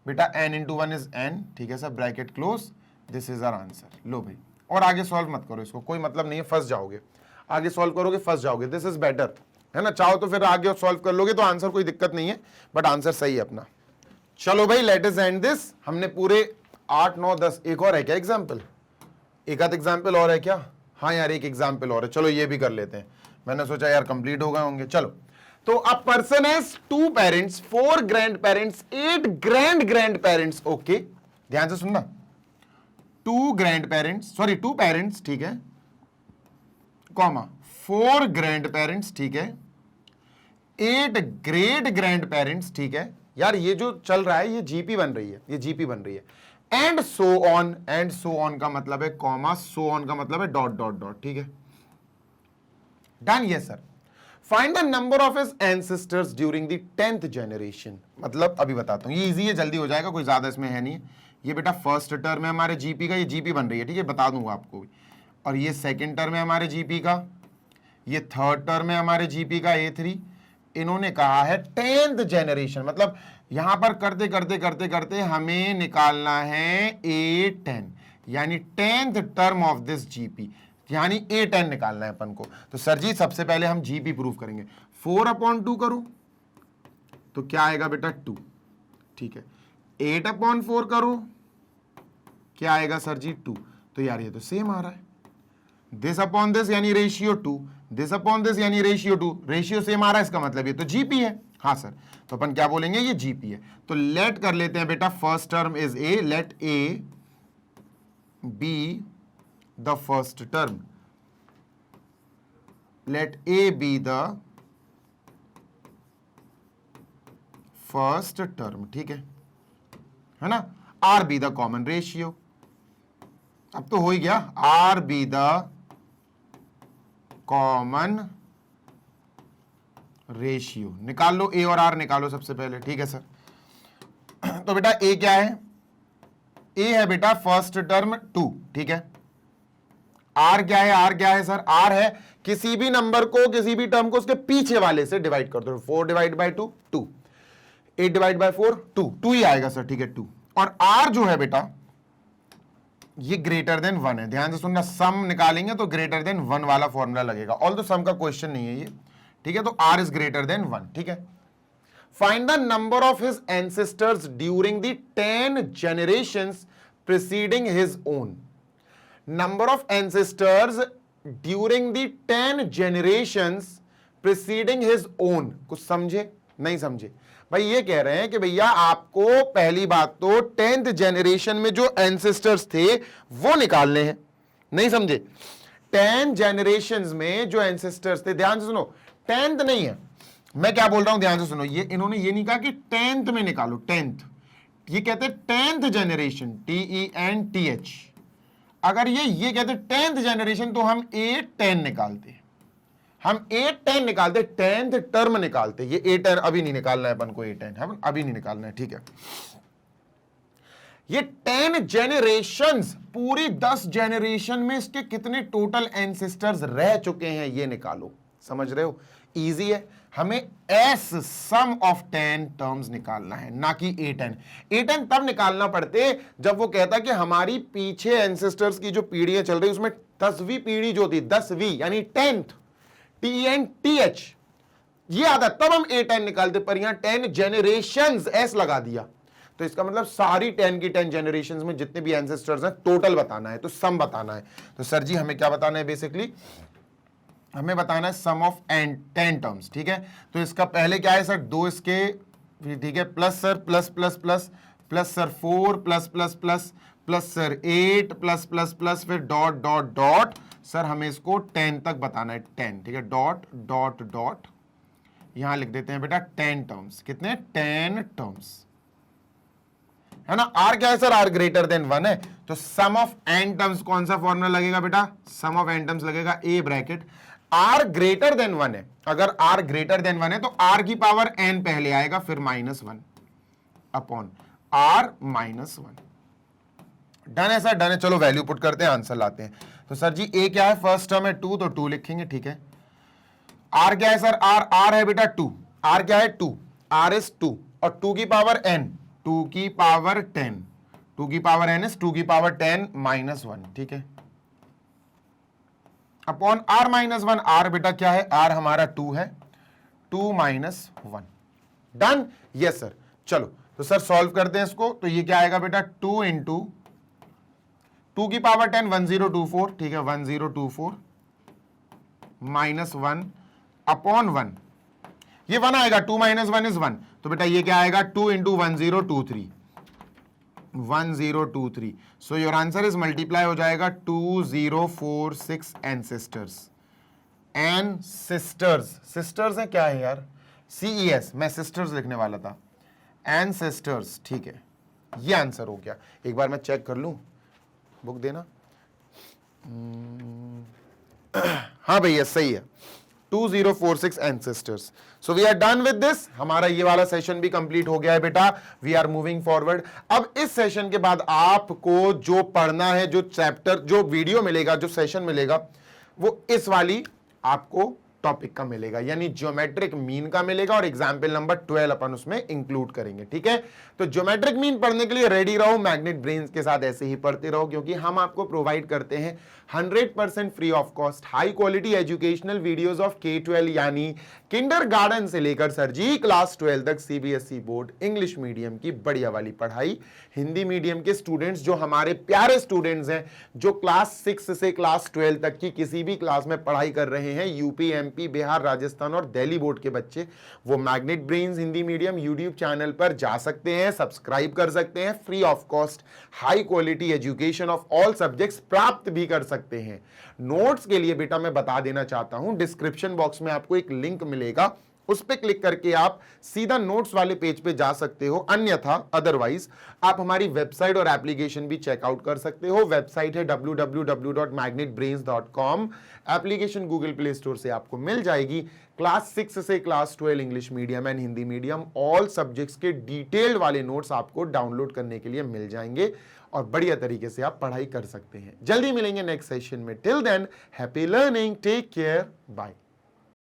बेटा n इंटू 1 इज n, ठीक है sir, bracket close, this is our answer. लो भाई और आगे सॉल्व मत करो इसको, कोई मतलब नहीं है, फंस जाओगे, आगे सॉल्व करोगे फंस जाओगे, दिस इज बेटर, है ना। चाहो तो फिर आगे सॉल्व कर लोगे तो आंसर कोई दिक्कत नहीं है, बट आंसर सही है अपना। चलो भाई लेट अस एंड दिस, हमने पूरे 8 9 10, एक और है क्या एग्जाम्पल, एक आध एग्जाम्पल और है क्या? हाँ यार एक एग्जाम्पल और है, चलो ये भी कर लेते हैं, मैंने सोचा यार कंप्लीट हो गए होंगे। चलो, तो a person has 2 parents, 4 grand parents, 8 grand grand parents, okay ध्यान से सुनना, 2 ग्रैंड पेरेंट्स, सॉरी 2 पेरेंट्स, ठीक है, कॉमा 4 ग्रैंड पेरेंट्स, ठीक है, 8 ग्रेट ग्रैंड पेरेंट्स, ठीक है। यार ये जो चल रहा है ये जीपी बन रही है, ये जीपी बन रही है, and so on, and so on का मतलब है कॉमा, सो ऑन का मतलब है डॉट डॉट डॉट, ठीक है, done. Yes sir. Find the number of his ancestors during the 10th generation, मतलब अभी बताता हूं, ये इजी है, जल्दी हो जाएगा, कोई ज्यादा इसमें है नहीं। ये बेटा फर्स्ट टर्म है हमारे जीपी का, ये जीपी बन रही है, ठीक है, बता दूंगा आपको भी। और ये सेकंड टर्म है हमारे जीपी का, ये थर्ड टर्म है हमारे जीपी का A3। इन्होंने कहा है 10th जनरेशन, मतलब यहां पर करते करते करते करते हमें निकालना है A10, यानी 10th term of this GP, यानी A10 निकालना है अपन को। तो सर जी सबसे पहले हम जीपी प्रूव करेंगे, 4/2 करो तो क्या आएगा बेटा 2, ठीक है, 8/4 करो क्या आएगा सर जी 2, तो यार ये तो सेम आ रहा है, दिस अपॉन दिस यानी रेशियो 2, दिस अपॉन दिस यानी रेशियो 2, रेशियो सेम आ रहा है, इसका मतलब ये तो जीपी है। हाँ सर, तो अपन क्या बोलेंगे, ये जीपी है। तो लेट कर लेते हैं बेटा, first term is a, let a be the first term, let a be the first term, ठीक है ना, r be the common ratio, अब तो हो ही गया, r be the common ratio, निकाल लो ए और आर निकालो सबसे पहले, ठीक है सर। तो बेटा ए क्या है, ए है बेटा फर्स्ट टर्म 2, ठीक है, आर क्या है, आर क्या है सर, आर है किसी भी नंबर को, किसी भी टर्म को उसके पीछे वाले से डिवाइड कर दो, 4 डिवाइड बाई 2 2, 8 डिवाइड बाई 4 2 ही आएगा सर, ठीक है 2। और आर जो है बेटा ये ग्रेटर देन 1 है, ध्यान से सुनना, सम निकालेंगे तो ग्रेटर देन 1 वाला फॉर्मूला लगेगा, ऑल तो सम का क्वेश्चन नहीं है ये, ठीक है। तो आर इज ग्रेटर देन 1, ठीक है। Find the number of his ancestors during the 10 generations preceding his own, number of ancestors during the 10 generations preceding his own, कुछ समझे नहीं समझे भाई? ये कह रहे हैं कि भैया आपको पहली बात तो 10th जनरेशन में जो एंसेस्टर्स थे वो निकालने हैं, नहीं समझे? 10 जनरेशंस में जो एंसेस्टर्स थे, ध्यान से सुनो, 10th नहीं है, मैं क्या बोल रहा हूं ध्यान से सुनो, ये इन्होंने ये नहीं कहा कि 10th में निकालो, 10th, ये कहते 10th जनरेशन, TENTH। अगर ये कहते 10th जनरेशन तो हम A10 निकालते, हम A10 निकालते, 10th टर्म निकालते, ये A10 अभी नहीं निकालना है अपन को, A10 हम अभी नहीं निकालना है, ठीक है। ये 10 जनरेशंस, पूरी 10 जनरेशन में इसके कितने टोटल एंसेस्टर्स रह चुके हैं ये निकालो, समझ रहे हो? इजी है, हमें एस सम ऑफ 10 टर्म्स निकालना है, ना कि A10। A10 तब निकालना पड़ते जब वो कहता कि हमारी पीछे एंसेस्टर्स की जो पीढ़ियां चल रही उसमें 10वीं पीढ़ी जो थी, 10वीं यानी 10th, TENTH, ये आता तब हम A10 निकालते, पर यहां 10 जनरेशंस एस लगा दिया, तो इसका मतलब सारी 10 की 10 जनरेशंस में जितने भी एंसेस्टर्स हैं टोटल बताना है, तो सम बताना है। तो सर जी हमें क्या बताना है, बेसिकली हमें बताना है सम ऑफ 10 टर्म्स, ठीक है। तो इसका पहले क्या है सर, 2 इसके, ठीक है, plus sir plus plus plus plus sir 4 plus plus plus plus sir 8 plus plus plus, फिर डॉट डॉट डॉट, सर हमें इसको 10 तक बताना है, 10, ठीक है, डॉट डॉट डॉट, यहां लिख देते हैं बेटा 10 टर्म्स, कितने 10 टर्म्स, है ना। आर क्या है सर, आर ग्रेटर देन 1 है, तो सम ऑफ n टर्म्स कौन सा फॉर्मूला लगेगा बेटा, सम ऑफ n टर्म्स लगेगा A bracket, r greater than 1 है, अगर आर ग्रेटर देन 1 है तो आर की पावर n पहले आएगा, फिर -1 अपॉन आर -1। डन है सर, डन है, चलो वैल्यू पुट करते हैं, आंसर लाते हैं। तो सर जी ए क्या है, फर्स्ट टर्म है 2, तो 2 लिखेंगे, ठीक है। आर क्या है सर, आर है बेटा 2, आर क्या है 2, आर इज 2, और 2 की पावर n, 2 की पावर 10, 2 की पावर n इज 2 की पावर 10 -1, ठीक है। Upon r minus 1। r बेटा क्या है, r हमारा 2 है, 2 माइनस 1। Done, yes sir. चलो तो सर सॉल्व करते हैं इसको। तो ये क्या आएगा बेटा, 2 इंटू 2 की पावर 10, 1024, ठीक है, 1024 माइनस 1 अपॉन 1, ये 1 आएगा, 2 माइनस 1 इज 1। तो बेटा ये क्या आएगा, 2 into 1023, 1023। So your answer is multiply हो जाएगा 2046 एंसेस्टर्स। सिस्टर्स है क्या है यार, CES, मैं सिस्टर्स लिखने वाला था, एंसेस्टर्स, ठीक है, ये आंसर हो गया। एक बार मैं चेक कर लूं, बुक देना। हाँ भैया सही है, 2046 ancestors. So we are done with this. हमारा ये वाला सेशन भी कंप्लीट हो गया है बेटा। We are moving forward. अब इस सेशन के बाद आपको जो पढ़ना है, जो चैप्टर, जो वीडियो मिलेगा, जो सेशन मिलेगा, वो इस वाली आपको टॉपिक का मिलेगा, यानी ज्योमेट्रिक मीन का मिलेगा, और एग्जाम्पल नंबर 12 अपन उसमें इंक्लूड करेंगे, ठीक है। तो ज्योमेट्रिक मीन पढ़ने के लिए रेडी रहो, मैग्नेट ब्रेन्स के साथ ऐसे ही पढ़ते रहो, क्योंकि हम आपको प्रोवाइड करते हैं 100% free of cost high quality educational videos of K-12, यानी किंडरगार्टन से लेकर सर जी क्लास 12 तक CBSE बोर्ड इंग्लिश मीडियम की बढ़िया वाली पढ़ाई। हिंदी मीडियम के स्टूडेंट्स जो हमारे प्यारे स्टूडेंट्स हैं, जो क्लास 6 से क्लास 12 तक की किसी भी क्लास में पढ़ाई कर रहे हैं, यूपी, MP, बिहार, राजस्थान और दिल्ली बोर्ड के बच्चे, वो magnet brains Hindi medium YouTube channel पर जा सकते हैं, सब्सक्राइब कर सकते हैं, free of cost high quality education of all subjects प्राप्त भी कर सकते हैं। नोट्स के लिए बेटा मैं बता देना चाहता हूं, डिस्क्रिप्शन बॉक्स में आपको एक लिंक मिलेगा, उस पे क्लिक करके आप सीधा नोट्स वाले पेज पे जा सकते हो। अन्यथा अदरवाइज आप हमारी वेबसाइट और एप्लीकेशन भी चेकआउट कर सकते हो। वेबसाइट है www.magnetbrains.com। Application Google play store से आपको मिल जाएगी। क्लास 6 से class 12 English medium and Hindi medium all subjects के डिटेल्ड वाले नोट्स आपको डाउनलोड करने के लिए मिल जाएंगे, और बढ़िया तरीके से आप पढ़ाई कर सकते हैं। जल्दी मिलेंगे नेक्स्ट सेशन में। Till then happy learning, take care, bye.